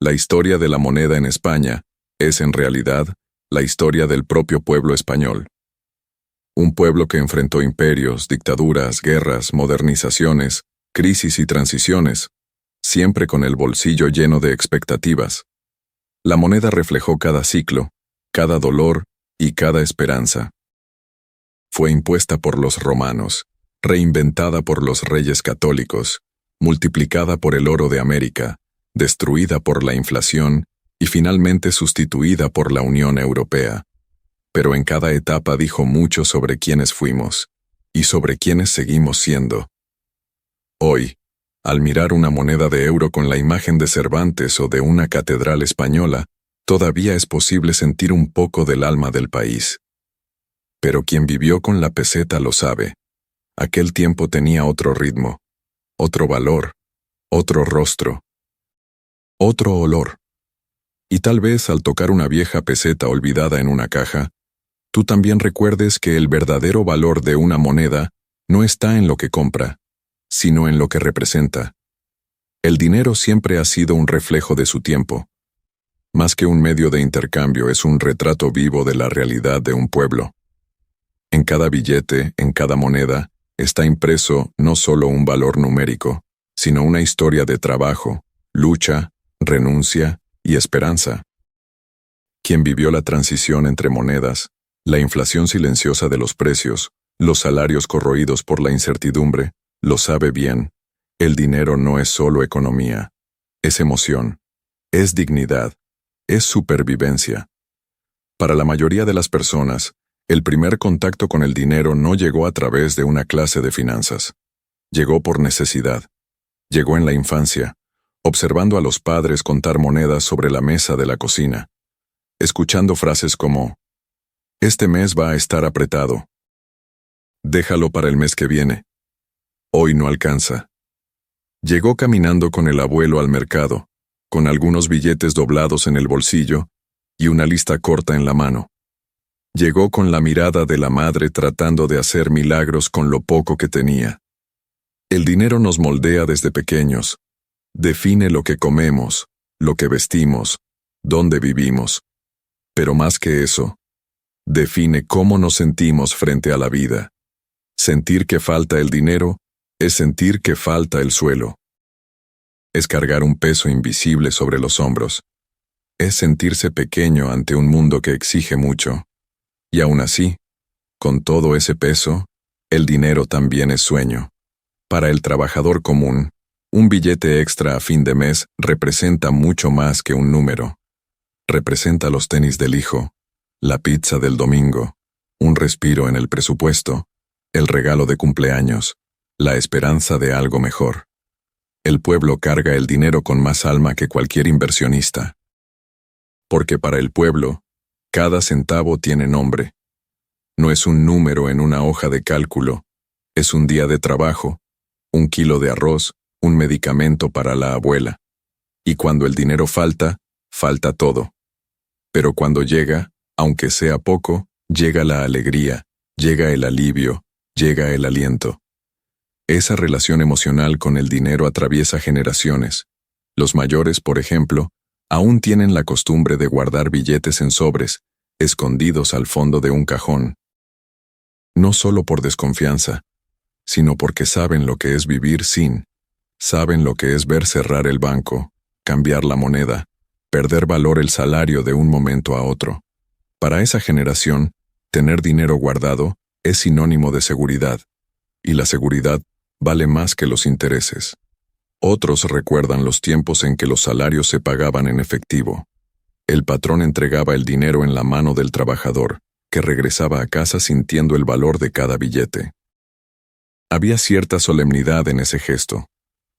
La historia de la moneda en España es, en realidad, la historia del propio pueblo español. Un pueblo que enfrentó imperios, dictaduras, guerras, modernizaciones, crisis y transiciones, siempre con el bolsillo lleno de expectativas. La moneda reflejó cada ciclo, cada dolor y cada esperanza. Fue impuesta por los romanos, reinventada por los reyes católicos, multiplicada por el oro de América, destruida por la inflación y finalmente sustituida por la Unión Europea. Pero en cada etapa dijo mucho sobre quiénes fuimos y sobre quiénes seguimos siendo. Hoy, al mirar una moneda de euro con la imagen de Cervantes o de una catedral española, todavía es posible sentir un poco del alma del país. Pero quien vivió con la peseta lo sabe. Aquel tiempo tenía otro ritmo, otro valor, otro rostro, otro olor. Y tal vez al tocar una vieja peseta olvidada en una caja, tú también recuerdes que el verdadero valor de una moneda no está en lo que compra, sino en lo que representa. El dinero siempre ha sido un reflejo de su tiempo. Más que un medio de intercambio, es un retrato vivo de la realidad de un pueblo. En cada billete, en cada moneda, está impreso no solo un valor numérico, sino una historia de trabajo, lucha, renuncia y esperanza. Quien vivió la transición entre monedas, la inflación silenciosa de los precios, los salarios corroídos por la incertidumbre, lo sabe bien. El dinero no es solo economía, es emoción, es dignidad, es supervivencia. Para la mayoría de las personas, el primer contacto con el dinero no llegó a través de una clase de finanzas. Llegó por necesidad. Llegó en la infancia, observando a los padres contar monedas sobre la mesa de la cocina, escuchando frases como: "Este mes va a estar apretado. Déjalo para el mes que viene. Hoy no alcanza". Llegó caminando con el abuelo al mercado, con algunos billetes doblados en el bolsillo y una lista corta en la mano. Llegó con la mirada de la madre tratando de hacer milagros con lo poco que tenía. El dinero nos moldea desde pequeños. Define lo que comemos, lo que vestimos, dónde vivimos. Pero más que eso, define cómo nos sentimos frente a la vida. Sentir que falta el dinero es sentir que falta el suelo. Es cargar un peso invisible sobre los hombros. Es sentirse pequeño ante un mundo que exige mucho. Y aún así, con todo ese peso, el dinero también es sueño. Para el trabajador común, un billete extra a fin de mes representa mucho más que un número. Representa los tenis del hijo, la pizza del domingo, un respiro en el presupuesto, el regalo de cumpleaños, la esperanza de algo mejor. El pueblo carga el dinero con más alma que cualquier inversionista. Porque para el pueblo, cada centavo tiene nombre. No es un número en una hoja de cálculo, es un día de trabajo, un kilo de arroz, un medicamento para la abuela. Y cuando el dinero falta, falta todo. Pero cuando llega, aunque sea poco, llega la alegría, llega el alivio, llega el aliento. Esa relación emocional con el dinero atraviesa generaciones. Los mayores, por ejemplo, aún tienen la costumbre de guardar billetes en sobres, escondidos al fondo de un cajón. No solo por desconfianza, sino porque saben lo que es vivir sin, saben lo que es ver cerrar el banco, cambiar la moneda, perder valor el salario de un momento a otro. Para esa generación, tener dinero guardado es sinónimo de seguridad, y la seguridad vale más que los intereses. Otros recuerdan los tiempos en que los salarios se pagaban en efectivo. El patrón entregaba el dinero en la mano del trabajador, que regresaba a casa sintiendo el valor de cada billete. Había cierta solemnidad en ese gesto.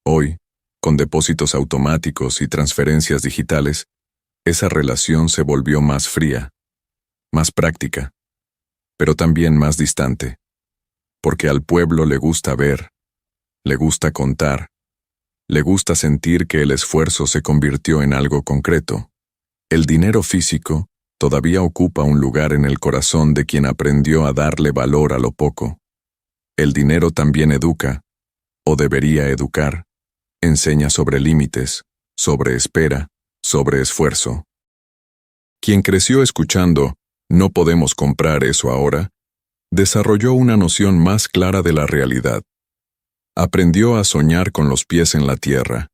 Hoy, con depósitos automáticos y transferencias digitales, esa relación se volvió más fría, más práctica, pero también más distante. Porque al pueblo le gusta ver, le gusta contar, le gusta sentir que el esfuerzo se convirtió en algo concreto. El dinero físico todavía ocupa un lugar en el corazón de quien aprendió a darle valor a lo poco. El dinero también educa, o debería educar, enseña sobre límites, sobre espera, sobre esfuerzo. Quien creció escuchando, no podemos comprar eso ahora, Desarrolló una noción más clara de la realidad. Aprendió a soñar con los pies en la tierra.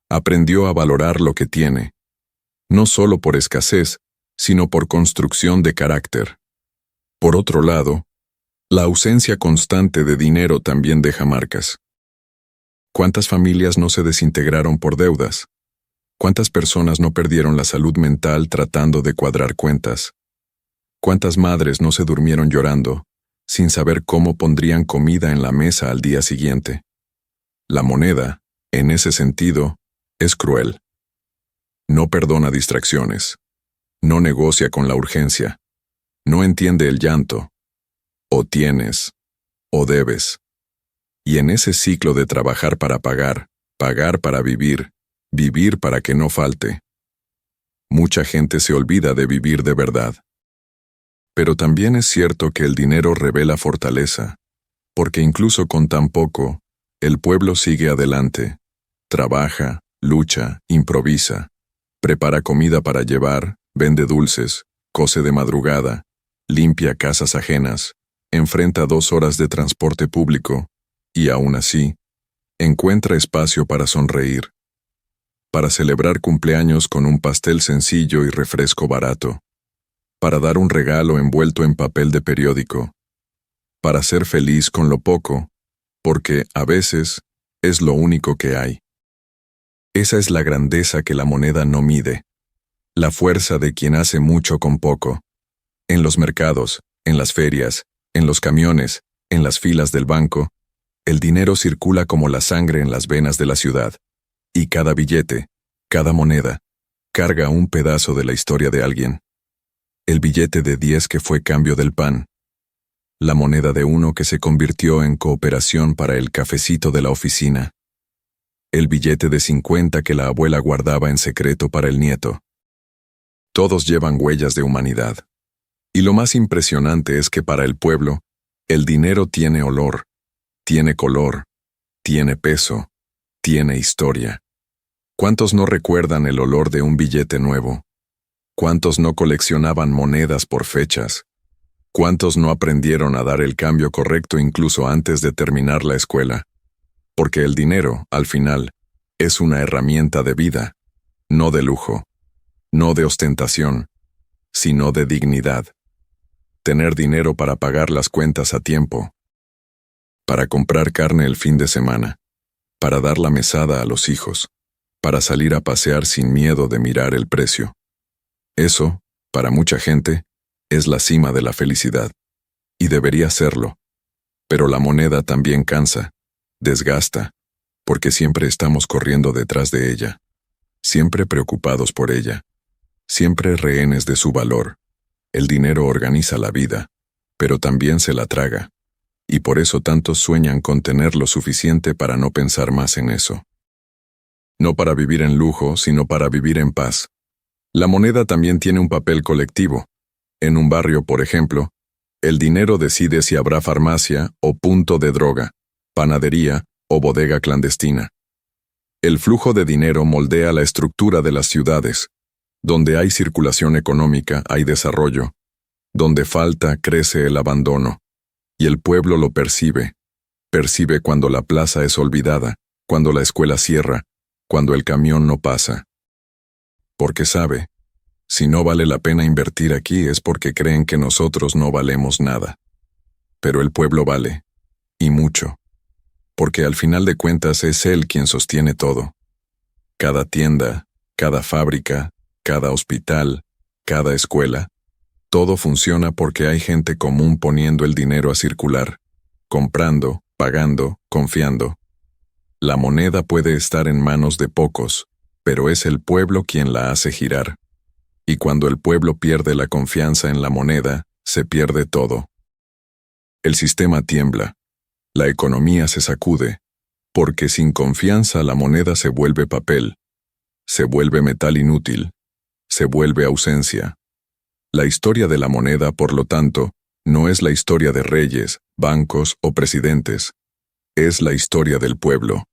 Aprendió a valorar lo que tiene, no solo por escasez, sino por construcción de carácter. Por otro lado, la ausencia constante de dinero también deja marcas. ¿Cuántas familias no se desintegraron por deudas? ¿Cuántas personas no perdieron la salud mental tratando de cuadrar cuentas? ¿Cuántas madres no se durmieron llorando, sin saber cómo pondrían comida en la mesa al día siguiente? La moneda, en ese sentido, es cruel. No perdona distracciones. No negocia con la urgencia. No entiende el llanto. O tienes, o debes. Y en ese ciclo de trabajar para pagar, pagar para vivir, vivir para que no falte, mucha gente se olvida de vivir de verdad. Pero también es cierto que el dinero revela fortaleza, porque incluso con tan poco, el pueblo sigue adelante, trabaja, lucha, improvisa, prepara comida para llevar, vende dulces, cose de madrugada, limpia casas ajenas, enfrenta 2 horas de transporte público, y aún así, encuentra espacio para sonreír, para celebrar cumpleaños con un pastel sencillo y refresco barato, para dar un regalo envuelto en papel de periódico, para ser feliz con lo poco, porque, a veces, es lo único que hay. Esa es la grandeza que la moneda no mide, la fuerza de quien hace mucho con poco. En los mercados, en las ferias, en los camiones, en las filas del banco, el dinero circula como la sangre en las venas de la ciudad, y cada billete, cada moneda, carga un pedazo de la historia de alguien. El billete de 10 que fue cambio del pan, la moneda de 1 que se convirtió en cooperación para el cafecito de la oficina, el billete de 50 que la abuela guardaba en secreto para el nieto. Todos llevan huellas de humanidad. Y lo más impresionante es que para el pueblo, el dinero tiene olor, tiene color, tiene peso, tiene historia. ¿Cuántos no recuerdan el olor de un billete nuevo? ¿Cuántos no coleccionaban monedas por fechas? ¿Cuántos no aprendieron a dar el cambio correcto incluso antes de terminar la escuela? Porque el dinero, al final, es una herramienta de vida, no de lujo, no de ostentación, sino de dignidad. Tener dinero para pagar las cuentas a tiempo, para comprar carne el fin de semana, para dar la mesada a los hijos, para salir a pasear sin miedo de mirar el precio. Eso, para mucha gente, es la cima de la felicidad, y debería serlo. Pero la moneda también cansa, desgasta, porque siempre estamos corriendo detrás de ella, siempre preocupados por ella, siempre rehenes de su valor. El dinero organiza la vida, pero también se la traga, y por eso tantos sueñan con tener lo suficiente para no pensar más en eso. No para vivir en lujo, sino para vivir en paz. La moneda también tiene un papel colectivo. En un barrio, por ejemplo, el dinero decide si habrá farmacia o punto de droga, panadería o bodega clandestina. El flujo de dinero moldea la estructura de las ciudades. Donde hay circulación económica, hay desarrollo. Donde falta, crece el abandono. Y el pueblo lo percibe. Percibe cuando la plaza es olvidada, cuando la escuela cierra, cuando el camión no pasa. Porque sabe, si no vale la pena invertir aquí es porque creen que nosotros no valemos nada. Pero el pueblo vale, y mucho. Porque al final de cuentas es él quien sostiene todo. Cada tienda, cada fábrica, cada hospital, cada escuela, todo funciona porque hay gente común poniendo el dinero a circular, comprando, pagando, confiando. La moneda puede estar en manos de pocos, pero es el pueblo quien la hace girar. Y cuando el pueblo pierde la confianza en la moneda, se pierde todo. El sistema tiembla, la economía se sacude, porque sin confianza la moneda se vuelve papel, se vuelve metal inútil, se vuelve ausencia. La historia de la moneda, por lo tanto, no es la historia de reyes, bancos o presidentes. Es la historia del pueblo,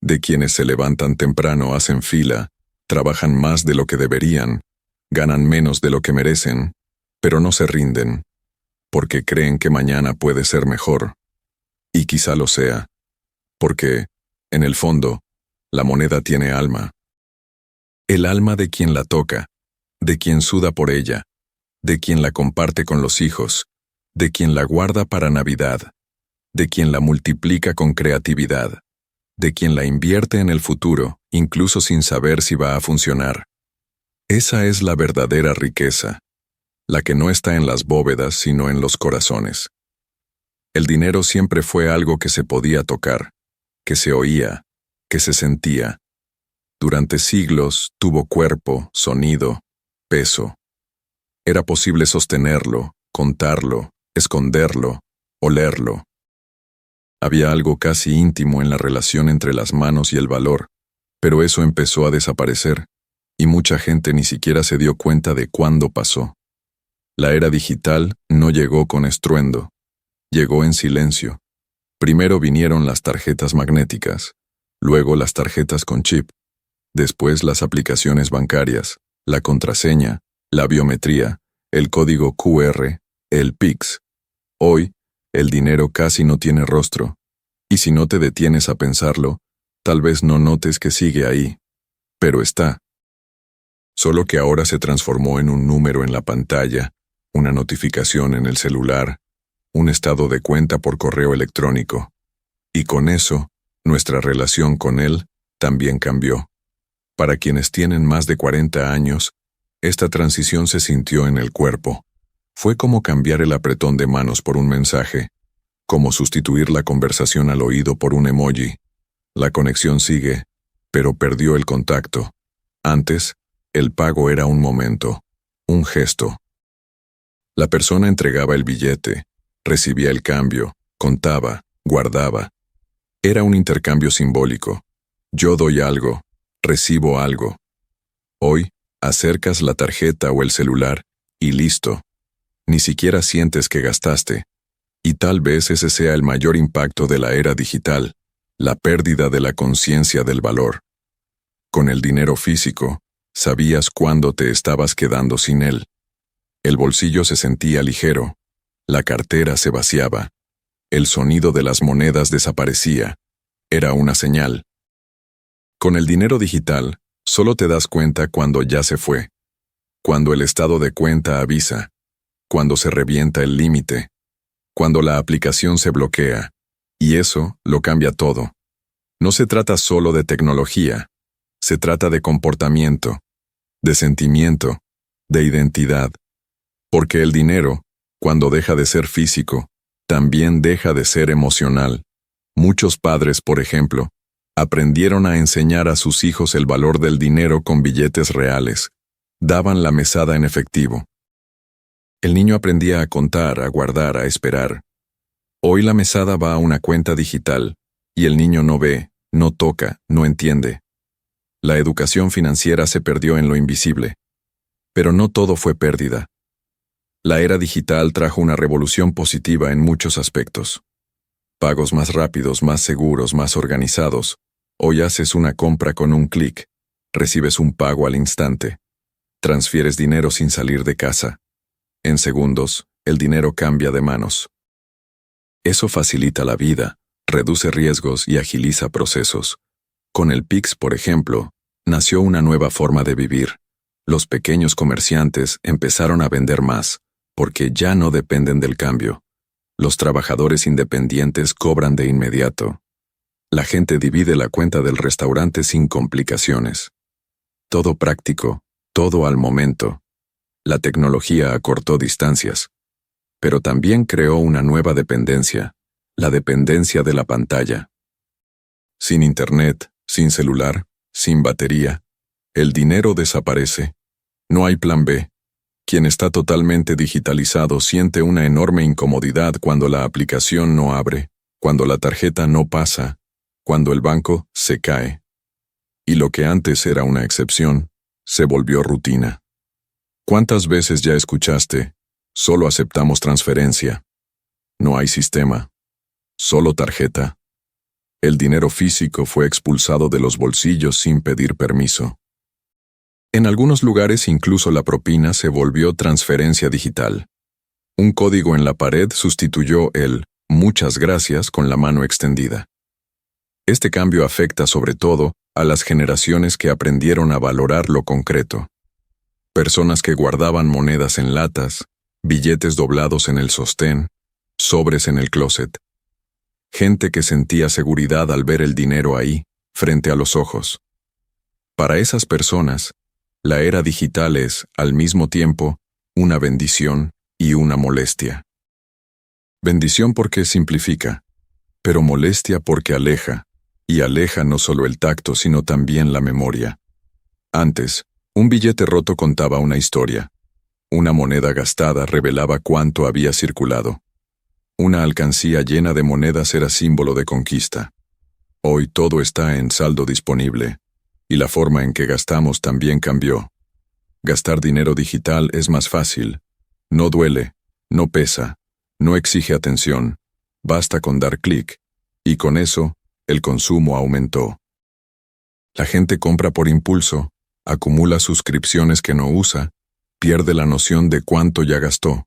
de quienes se levantan temprano, hacen fila, trabajan más de lo que deberían, ganan menos de lo que merecen, pero no se rinden, porque creen que mañana puede ser mejor. Y quizá lo sea, porque, en el fondo, la moneda tiene alma. El alma de quien la toca, de quien suda por ella, de quien la comparte con los hijos, de quien la guarda para Navidad, de quien la multiplica con creatividad, de quien la invierte en el futuro, incluso sin saber si va a funcionar. Esa es la verdadera riqueza, la que no está en las bóvedas, sino en los corazones. El dinero siempre fue algo que se podía tocar, que se oía, que se sentía. Durante siglos tuvo cuerpo, sonido, peso. Era posible sostenerlo, contarlo, esconderlo, olerlo. Había algo casi íntimo en la relación entre las manos y el valor, pero eso empezó a desaparecer, y mucha gente ni siquiera se dio cuenta de cuándo pasó. La era digital no llegó con estruendo, llegó en silencio. Primero vinieron las tarjetas magnéticas, luego las tarjetas con chip, después las aplicaciones bancarias, la contraseña, la biometría, el código QR, el Pix. Hoy, el dinero casi no tiene rostro, y si no te detienes a pensarlo, tal vez no notes que sigue ahí, pero está. Solo que ahora se transformó en un número en la pantalla, una notificación en el celular, un estado de cuenta por correo electrónico. Y con eso, nuestra relación con él también cambió. Para quienes tienen más de 40 años, esta transición se sintió en el cuerpo. Fue como cambiar el apretón de manos por un mensaje, como sustituir la conversación al oído por un emoji. La conexión sigue, pero perdió el contacto. Antes, el pago era un momento, un gesto. La persona entregaba el billete, recibía el cambio, contaba, guardaba. Era un intercambio simbólico. Yo doy algo, recibo algo. Hoy, acercas la tarjeta o el celular, y listo. Ni siquiera sientes que gastaste. Y tal vez ese sea el mayor impacto de la era digital, la pérdida de la conciencia del valor. Con el dinero físico, sabías cuándo te estabas quedando sin él. El bolsillo se sentía ligero, la cartera se vaciaba, el sonido de las monedas desaparecía. Era una señal. Con el dinero digital, solo te das cuenta cuando ya se fue, cuando el estado de cuenta avisa, cuando se revienta el límite, cuando la aplicación se bloquea, y eso lo cambia todo. No se trata solo de tecnología, se trata de comportamiento, de sentimiento, de identidad. Porque el dinero, cuando deja de ser físico, también deja de ser emocional. Muchos padres, por ejemplo, aprendieron a enseñar a sus hijos el valor del dinero con billetes reales. Daban la mesada en efectivo. El niño aprendía a contar, a guardar, a esperar. Hoy la mesada va a una cuenta digital, y el niño no ve, no toca, no entiende. La educación financiera se perdió en lo invisible. Pero no todo fue pérdida. La era digital trajo una revolución positiva en muchos aspectos. Pagos más rápidos, más seguros, más organizados. Hoy haces una compra con un clic, recibes un pago al instante. Transfieres dinero sin salir de casa. En segundos, el dinero cambia de manos. Eso facilita la vida, reduce riesgos y agiliza procesos. Con el Pix, por ejemplo, nació una nueva forma de vivir. Los pequeños comerciantes empezaron a vender más, porque ya no dependen del cambio. Los trabajadores independientes cobran de inmediato. La gente divide la cuenta del restaurante sin complicaciones. Todo práctico, todo al momento. La tecnología acortó distancias, pero también creó una nueva dependencia, la dependencia de la pantalla. Sin internet, sin celular, sin batería, el dinero desaparece. No hay plan B. Quien está totalmente digitalizado siente una enorme incomodidad cuando la aplicación no abre, cuando la tarjeta no pasa, cuando el banco se cae. Y lo que antes era una excepción, se volvió rutina. ¿Cuántas veces ya escuchaste? Solo aceptamos transferencia. No hay sistema. Solo tarjeta. El dinero físico fue expulsado de los bolsillos sin pedir permiso. En algunos lugares incluso la propina se volvió transferencia digital. Un código en la pared sustituyó el «muchas gracias» con la mano extendida. Este cambio afecta sobre todo a las generaciones que aprendieron a valorar lo concreto. Personas que guardaban monedas en latas, billetes doblados en el sostén, sobres en el closet. Gente que sentía seguridad al ver el dinero ahí, frente a los ojos. Para esas personas, la era digital es, al mismo tiempo, una bendición y una molestia. Bendición porque simplifica, pero molestia porque aleja, y aleja no solo el tacto sino también la memoria. Antes, un billete roto contaba una historia. Una moneda gastada revelaba cuánto había circulado. Una alcancía llena de monedas era símbolo de conquista. Hoy todo está en saldo disponible, y la forma en que gastamos también cambió. Gastar dinero digital es más fácil. No duele, no pesa, no exige atención. Basta con dar clic, y con eso, el consumo aumentó. La gente compra por impulso, acumula suscripciones que no usa, pierde la noción de cuánto ya gastó.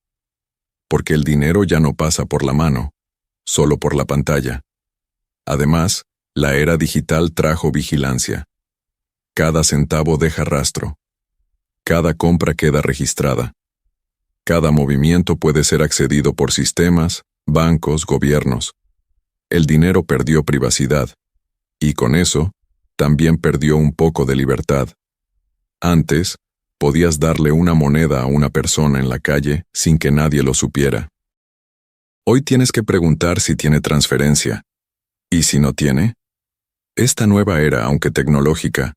Porque el dinero ya no pasa por la mano, solo por la pantalla. Además, la era digital trajo vigilancia. Cada centavo deja rastro. Cada compra queda registrada. Cada movimiento puede ser accedido por sistemas, bancos, gobiernos. El dinero perdió privacidad, y con eso, también perdió un poco de libertad. Antes, podías darle una moneda a una persona en la calle sin que nadie lo supiera. Hoy tienes que preguntar si tiene transferencia. ¿Y si no tiene? Esta nueva era, aunque tecnológica,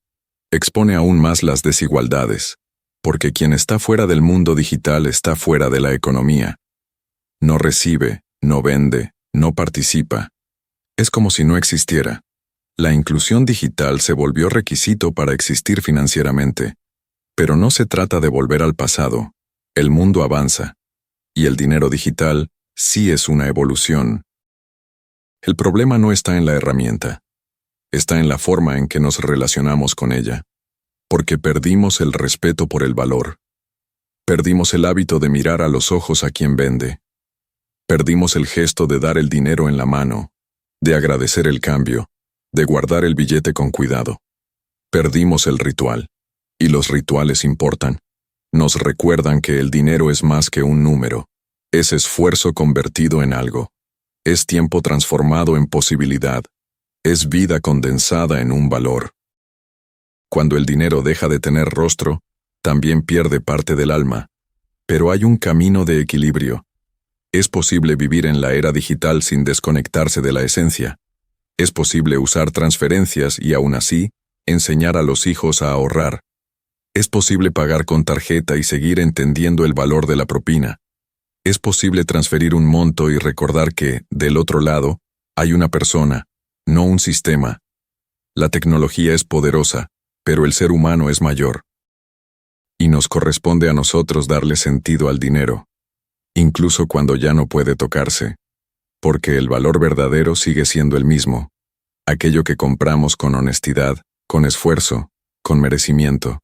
expone aún más las desigualdades, porque quien está fuera del mundo digital está fuera de la economía. No recibe, no vende, no participa. Es como si no existiera. La inclusión digital se volvió requisito para existir financieramente. Pero no se trata de volver al pasado. El mundo avanza. Y el dinero digital sí es una evolución. El problema no está en la herramienta. Está en la forma en que nos relacionamos con ella. Porque perdimos el respeto por el valor. Perdimos el hábito de mirar a los ojos a quien vende. Perdimos el gesto de dar el dinero en la mano, de agradecer el cambio, de guardar el billete con cuidado. Perdimos el ritual. Y los rituales importan. Nos recuerdan que el dinero es más que un número. Es esfuerzo convertido en algo. Es tiempo transformado en posibilidad. Es vida condensada en un valor. Cuando el dinero deja de tener rostro, también pierde parte del alma. Pero hay un camino de equilibrio. Es posible vivir en la era digital sin desconectarse de la esencia. Es posible usar transferencias y aún así, enseñar a los hijos a ahorrar. Es posible pagar con tarjeta y seguir entendiendo el valor de la propina. Es posible transferir un monto y recordar que, del otro lado, hay una persona, no un sistema. La tecnología es poderosa, pero el ser humano es mayor. Y nos corresponde a nosotros darle sentido al dinero, incluso cuando ya no puede tocarse, porque el valor verdadero sigue siendo el mismo, aquello que compramos con honestidad, con esfuerzo, con merecimiento.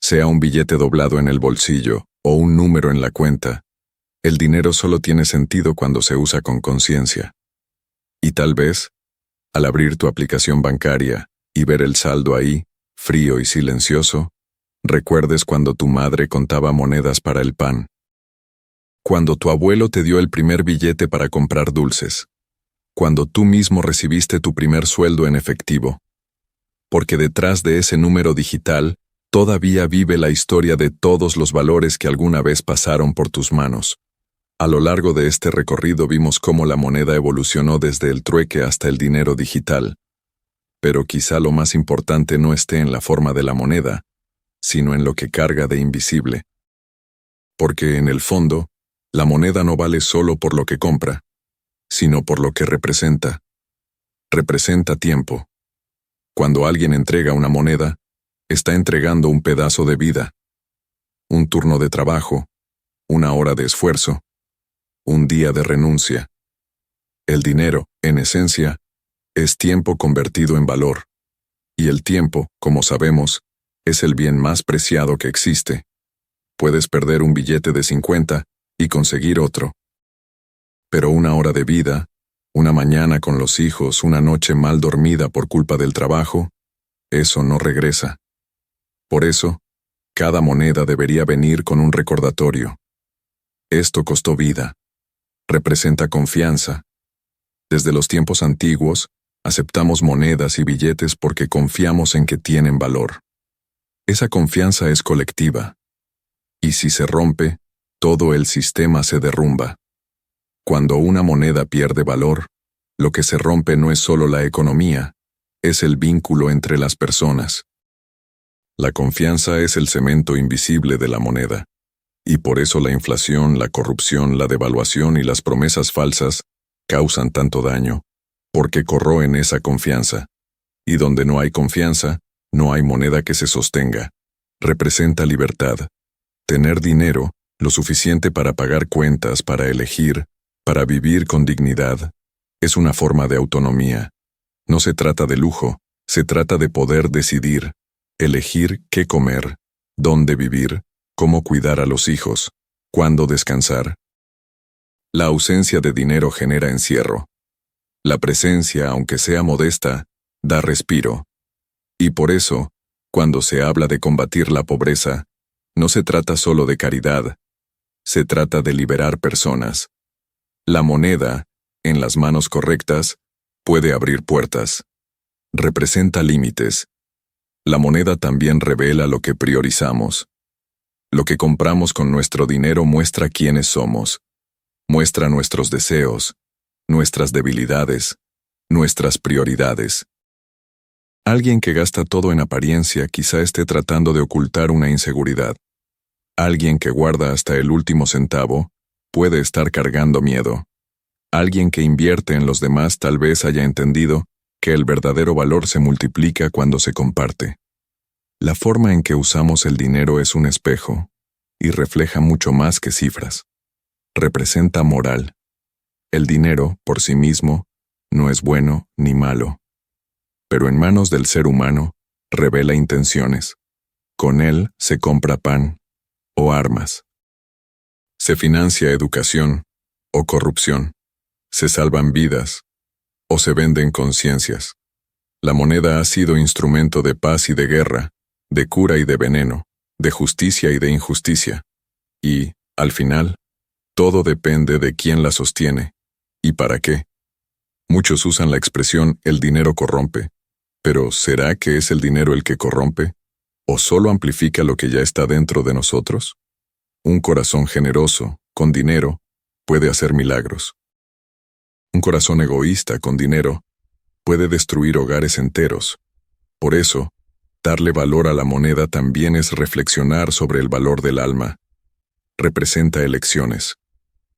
Sea un billete doblado en el bolsillo o un número en la cuenta, el dinero solo tiene sentido cuando se usa con conciencia. Y tal vez, al abrir tu aplicación bancaria y ver el saldo ahí, frío y silencioso, recuerdes cuando tu madre contaba monedas para el pan. Cuando tu abuelo te dio el primer billete para comprar dulces. Cuando tú mismo recibiste tu primer sueldo en efectivo. Porque detrás de ese número digital, todavía vive la historia de todos los valores que alguna vez pasaron por tus manos. A lo largo de este recorrido vimos cómo la moneda evolucionó desde el trueque hasta el dinero digital. Pero quizá lo más importante no esté en la forma de la moneda, sino en lo que carga de invisible. Porque en el fondo, la moneda no vale solo por lo que compra, sino por lo que representa. Representa tiempo. Cuando alguien entrega una moneda, está entregando un pedazo de vida, un turno de trabajo, una hora de esfuerzo, un día de renuncia. El dinero, en esencia, es tiempo convertido en valor. Y el tiempo, como sabemos, es el bien más preciado que existe. Puedes perder un billete de 50, y conseguir otro. Pero una hora de vida, una mañana con los hijos, una noche mal dormida por culpa del trabajo, eso no regresa. Por eso, cada moneda debería venir con un recordatorio. Esto costó vida. Representa confianza. Desde los tiempos antiguos, aceptamos monedas y billetes porque confiamos en que tienen valor. Esa confianza es colectiva. Y si se rompe, todo el sistema se derrumba. Cuando una moneda pierde valor, lo que se rompe no es solo la economía, es el vínculo entre las personas. La confianza es el cemento invisible de la moneda, y por eso la inflación, la corrupción, la devaluación y las promesas falsas causan tanto daño, porque corroen esa confianza. Y donde no hay confianza, no hay moneda que se sostenga. Representa libertad. Tener dinero, lo suficiente para pagar cuentas, para elegir, para vivir con dignidad, es una forma de autonomía. No se trata de lujo, se trata de poder decidir, elegir qué comer, dónde vivir, cómo cuidar a los hijos, cuándo descansar. La ausencia de dinero genera encierro. La presencia, aunque sea modesta, da respiro. Y por eso, cuando se habla de combatir la pobreza, no se trata solo de caridad, se trata de liberar personas. La moneda, en las manos correctas, puede abrir puertas. Representa límites. La moneda también revela lo que priorizamos. Lo que compramos con nuestro dinero muestra quiénes somos. Muestra nuestros deseos, nuestras debilidades, nuestras prioridades. Alguien que gasta todo en apariencia quizá esté tratando de ocultar una inseguridad. Alguien que guarda hasta el último centavo puede estar cargando miedo. Alguien que invierte en los demás tal vez haya entendido que el verdadero valor se multiplica cuando se comparte. La forma en que usamos el dinero es un espejo, y refleja mucho más que cifras. Representa moral. El dinero, por sí mismo, no es bueno ni malo. Pero en manos del ser humano, revela intenciones. Con él se compra pan o armas. Se financia educación o corrupción. Se salvan vidas o se venden conciencias. La moneda ha sido instrumento de paz y de guerra, de cura y de veneno, de justicia y de injusticia. Y, al final, todo depende de quién la sostiene y para qué. Muchos usan la expresión "el dinero corrompe", pero ¿será que es el dinero el que corrompe? ¿O solo amplifica lo que ya está dentro de nosotros? Un corazón generoso, con dinero, puede hacer milagros. Un corazón egoísta, con dinero, puede destruir hogares enteros. Por eso, darle valor a la moneda también es reflexionar sobre el valor del alma. Representa elecciones.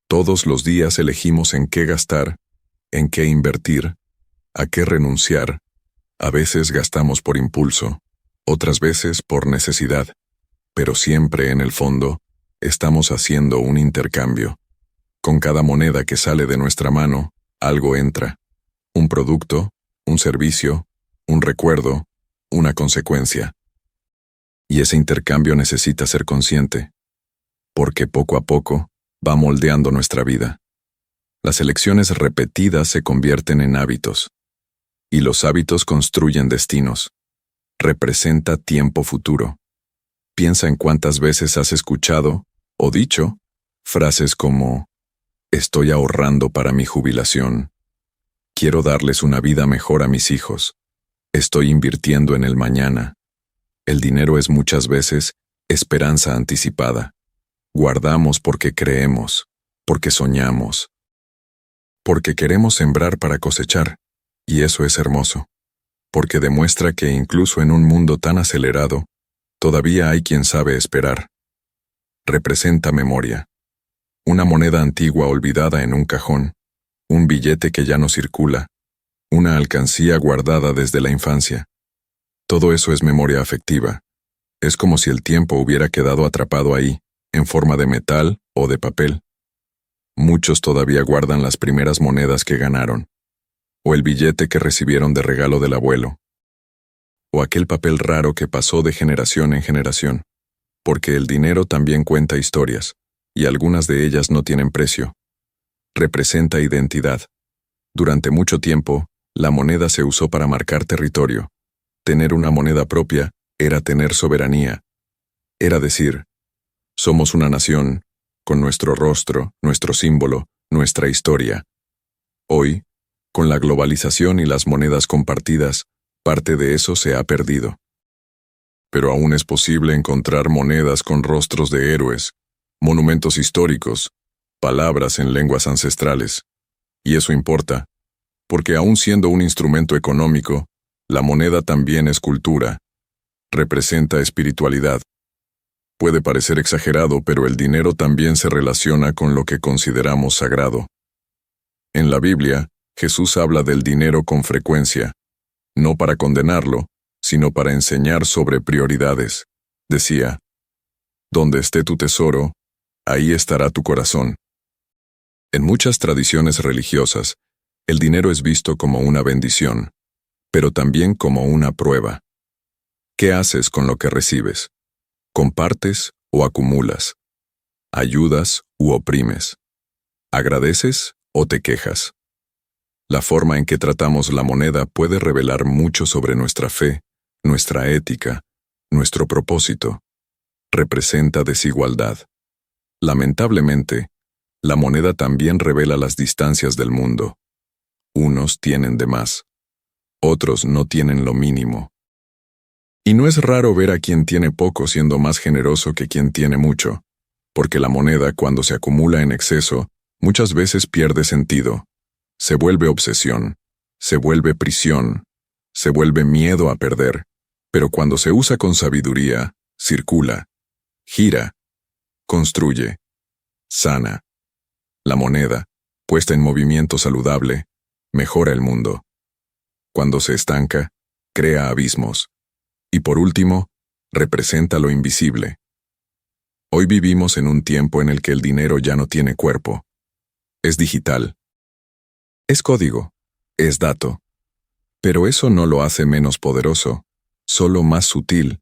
Todos los días elegimos en qué gastar, en qué invertir, a qué renunciar. A veces gastamos por impulso, otras veces por necesidad, pero siempre en el fondo, estamos haciendo un intercambio. Con cada moneda que sale de nuestra mano, algo entra. Un producto, un servicio, un recuerdo, una consecuencia. Y ese intercambio necesita ser consciente, porque poco a poco va moldeando nuestra vida. Las elecciones repetidas se convierten en hábitos, y los hábitos construyen destinos. Representa tiempo futuro. Piensa en cuántas veces has escuchado, o dicho, frases como: estoy ahorrando para mi jubilación. Quiero darles una vida mejor a mis hijos. Estoy invirtiendo en el mañana. El dinero es muchas veces esperanza anticipada. Guardamos porque creemos, porque soñamos, porque queremos sembrar para cosechar, y eso es hermoso, porque demuestra que incluso en un mundo tan acelerado, todavía hay quien sabe esperar. Representa memoria. Una moneda antigua olvidada en un cajón, un billete que ya no circula, una alcancía guardada desde la infancia. Todo eso es memoria afectiva. Es como si el tiempo hubiera quedado atrapado ahí, en forma de metal o de papel. Muchos todavía guardan las primeras monedas que ganaron, o el billete que recibieron de regalo del abuelo, o aquel papel raro que pasó de generación en generación, porque el dinero también cuenta historias, y algunas de ellas no tienen precio. Representa identidad. Durante mucho tiempo, la moneda se usó para marcar territorio. Tener una moneda propia era tener soberanía. Era decir, somos una nación, con nuestro rostro, nuestro símbolo, nuestra historia. Hoy, con la globalización y las monedas compartidas, parte de eso se ha perdido. Pero aún es posible encontrar monedas con rostros de héroes, monumentos históricos, palabras en lenguas ancestrales. Y eso importa, porque aún siendo un instrumento económico, la moneda también es cultura, representa espiritualidad. Puede parecer exagerado, pero el dinero también se relaciona con lo que consideramos sagrado. En la Biblia, Jesús habla del dinero con frecuencia, no para condenarlo, sino para enseñar sobre prioridades. Decía, donde esté tu tesoro, ahí estará tu corazón. En muchas tradiciones religiosas, el dinero es visto como una bendición, pero también como una prueba. ¿Qué haces con lo que recibes? ¿Compartes o acumulas? ¿Ayudas u oprimes? ¿Agradeces o te quejas? La forma en que tratamos la moneda puede revelar mucho sobre nuestra fe, nuestra ética, nuestro propósito. Representa desigualdad. Lamentablemente, la moneda también revela las distancias del mundo. Unos tienen de más. Otros no tienen lo mínimo. Y no es raro ver a quien tiene poco siendo más generoso que quien tiene mucho, porque la moneda, cuando se acumula en exceso, muchas veces pierde sentido. Se vuelve obsesión, se vuelve prisión, se vuelve miedo a perder, pero cuando se usa con sabiduría, circula, gira, construye, sana. La moneda, puesta en movimiento saludable, mejora el mundo. Cuando se estanca, crea abismos. Y por último, representa lo invisible. Hoy vivimos en un tiempo en el que el dinero ya no tiene cuerpo. Es digital. Es código. Es dato. Pero eso no lo hace menos poderoso, solo más sutil,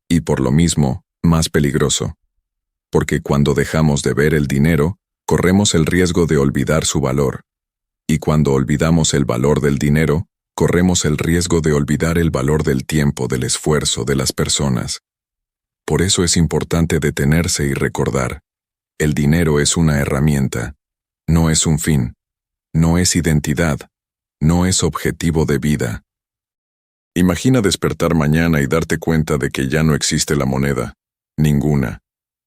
y por lo mismo, más peligroso. Porque cuando dejamos de ver el dinero, corremos el riesgo de olvidar su valor. Y cuando olvidamos el valor del dinero, corremos el riesgo de olvidar el valor del tiempo, del esfuerzo, de las personas. Por eso es importante detenerse y recordar. El dinero es una herramienta, no es un fin, no es identidad, no es objetivo de vida. Imagina despertar mañana y darte cuenta de que ya no existe la moneda, ninguna,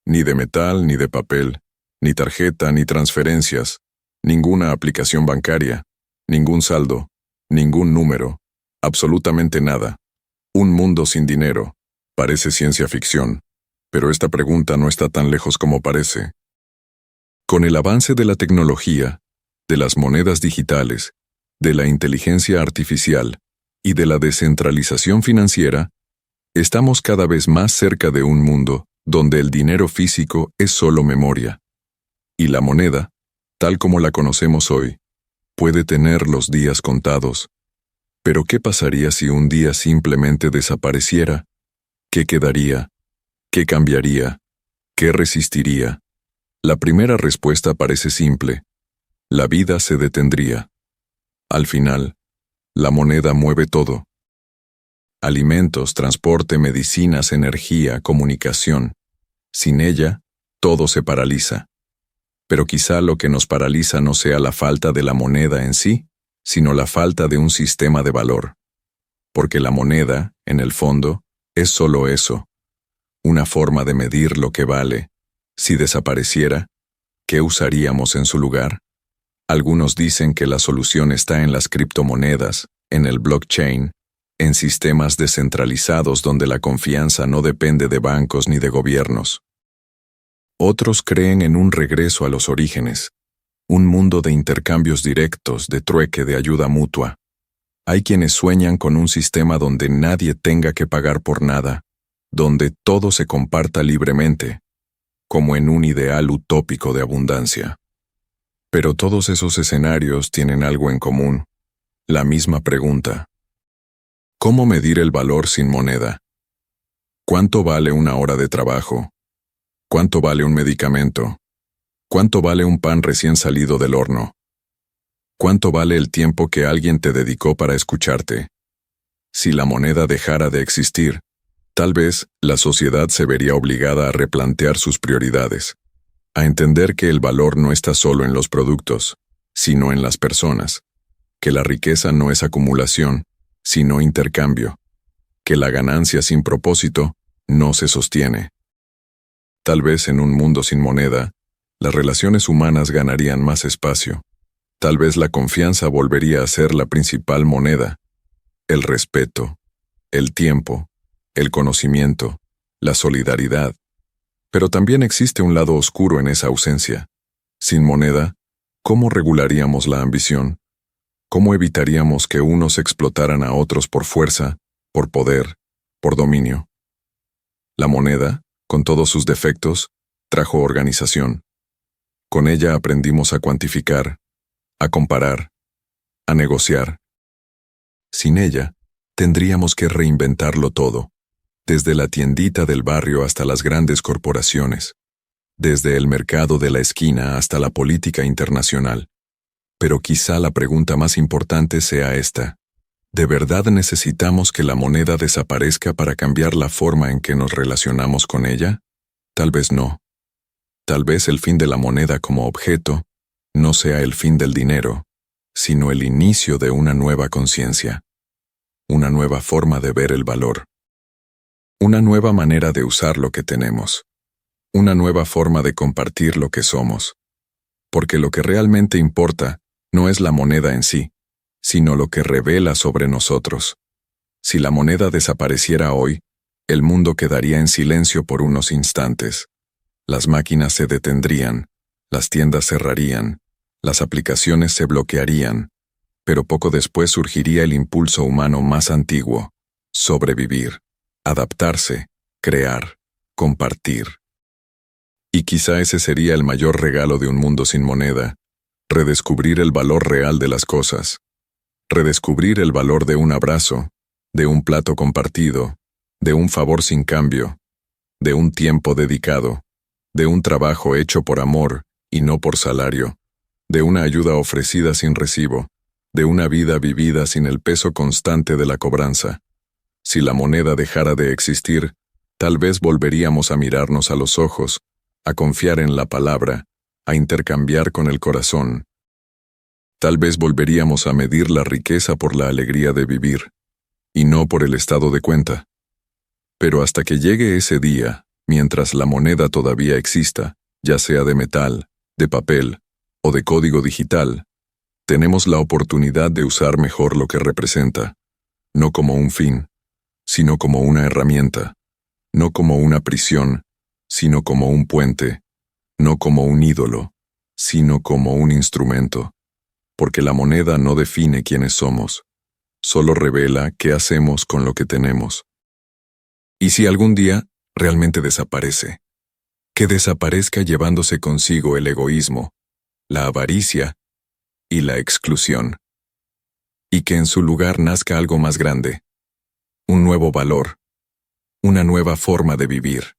ni de metal, ni de papel, ni tarjeta, ni transferencias, ninguna aplicación bancaria, ningún saldo, ningún número, absolutamente nada. Un mundo sin dinero. Parece ciencia ficción, pero esta pregunta no está tan lejos como parece. Con el avance de la tecnología, de las monedas digitales, de la inteligencia artificial y de la descentralización financiera, estamos cada vez más cerca de un mundo donde el dinero físico es solo memoria. Y la moneda, tal como la conocemos hoy, puede tener los días contados. Pero ¿qué pasaría si un día simplemente desapareciera? ¿Qué quedaría? ¿Qué cambiaría? ¿Qué resistiría? La primera respuesta parece simple. La vida se detendría. Al final, la moneda mueve todo. Alimentos, transporte, medicinas, energía, comunicación. Sin ella, todo se paraliza. Pero quizá lo que nos paraliza no sea la falta de la moneda en sí, sino la falta de un sistema de valor. Porque la moneda, en el fondo, es solo eso, una forma de medir lo que vale. Si desapareciera, ¿qué usaríamos en su lugar? Algunos dicen que la solución está en las criptomonedas, en el blockchain, en sistemas descentralizados donde la confianza no depende de bancos ni de gobiernos. Otros creen en un regreso a los orígenes, un mundo de intercambios directos, de trueque, de ayuda mutua. Hay quienes sueñan con un sistema donde nadie tenga que pagar por nada, donde todo se comparta libremente, como en un ideal utópico de abundancia. Pero todos esos escenarios tienen algo en común, la misma pregunta. ¿Cómo medir el valor sin moneda? ¿Cuánto vale una hora de trabajo? ¿Cuánto vale un medicamento? ¿Cuánto vale un pan recién salido del horno? ¿Cuánto vale el tiempo que alguien te dedicó para escucharte? Si la moneda dejara de existir, tal vez la sociedad se vería obligada a replantear sus prioridades, a entender que el valor no está solo en los productos, sino en las personas, que la riqueza no es acumulación, sino intercambio, que la ganancia sin propósito no se sostiene. Tal vez en un mundo sin moneda, las relaciones humanas ganarían más espacio. Tal vez la confianza volvería a ser la principal moneda. El respeto, el tiempo, el conocimiento, la solidaridad. Pero también existe un lado oscuro en esa ausencia. Sin moneda, ¿cómo regularíamos la ambición? ¿Cómo evitaríamos que unos explotaran a otros por fuerza, por poder, por dominio? La moneda, con todos sus defectos, trajo organización. Con ella aprendimos a cuantificar, a comparar, a negociar. Sin ella, tendríamos que reinventarlo todo, desde la tiendita del barrio hasta las grandes corporaciones, desde el mercado de la esquina hasta la política internacional. Pero quizá la pregunta más importante sea esta: ¿de verdad necesitamos que la moneda desaparezca para cambiar la forma en que nos relacionamos con ella? Tal vez no. Tal vez el fin de la moneda como objeto no sea el fin del dinero, sino el inicio de una nueva conciencia, una nueva forma de ver el valor, una nueva manera de usar lo que tenemos, una nueva forma de compartir lo que somos. Porque lo que realmente importa no es la moneda en sí, sino lo que revela sobre nosotros. Si la moneda desapareciera hoy, el mundo quedaría en silencio por unos instantes. Las máquinas se detendrían, las tiendas cerrarían, las aplicaciones se bloquearían, pero poco después surgiría el impulso humano más antiguo: sobrevivir, adaptarse, crear, compartir. Y quizá ese sería el mayor regalo de un mundo sin moneda: redescubrir el valor real de las cosas, redescubrir el valor de un abrazo, de un plato compartido, de un favor sin cambio, de un tiempo dedicado, de un trabajo hecho por amor y no por salario, de una ayuda ofrecida sin recibo, de una vida vivida sin el peso constante de la cobranza. Si la moneda dejara de existir, tal vez volveríamos a mirarnos a los ojos, a confiar en la palabra, a intercambiar con el corazón. Tal vez volveríamos a medir la riqueza por la alegría de vivir, y no por el estado de cuenta. Pero hasta que llegue ese día, mientras la moneda todavía exista, ya sea de metal, de papel o de código digital, tenemos la oportunidad de usar mejor lo que representa, no como un fin, sino como una herramienta, no como una prisión, sino como un puente, no como un ídolo, sino como un instrumento. Porque la moneda no define quiénes somos, solo revela qué hacemos con lo que tenemos. Y si algún día realmente desaparece, que desaparezca llevándose consigo el egoísmo, la avaricia y la exclusión, y que en su lugar nazca algo más grande, un nuevo valor, una nueva forma de vivir.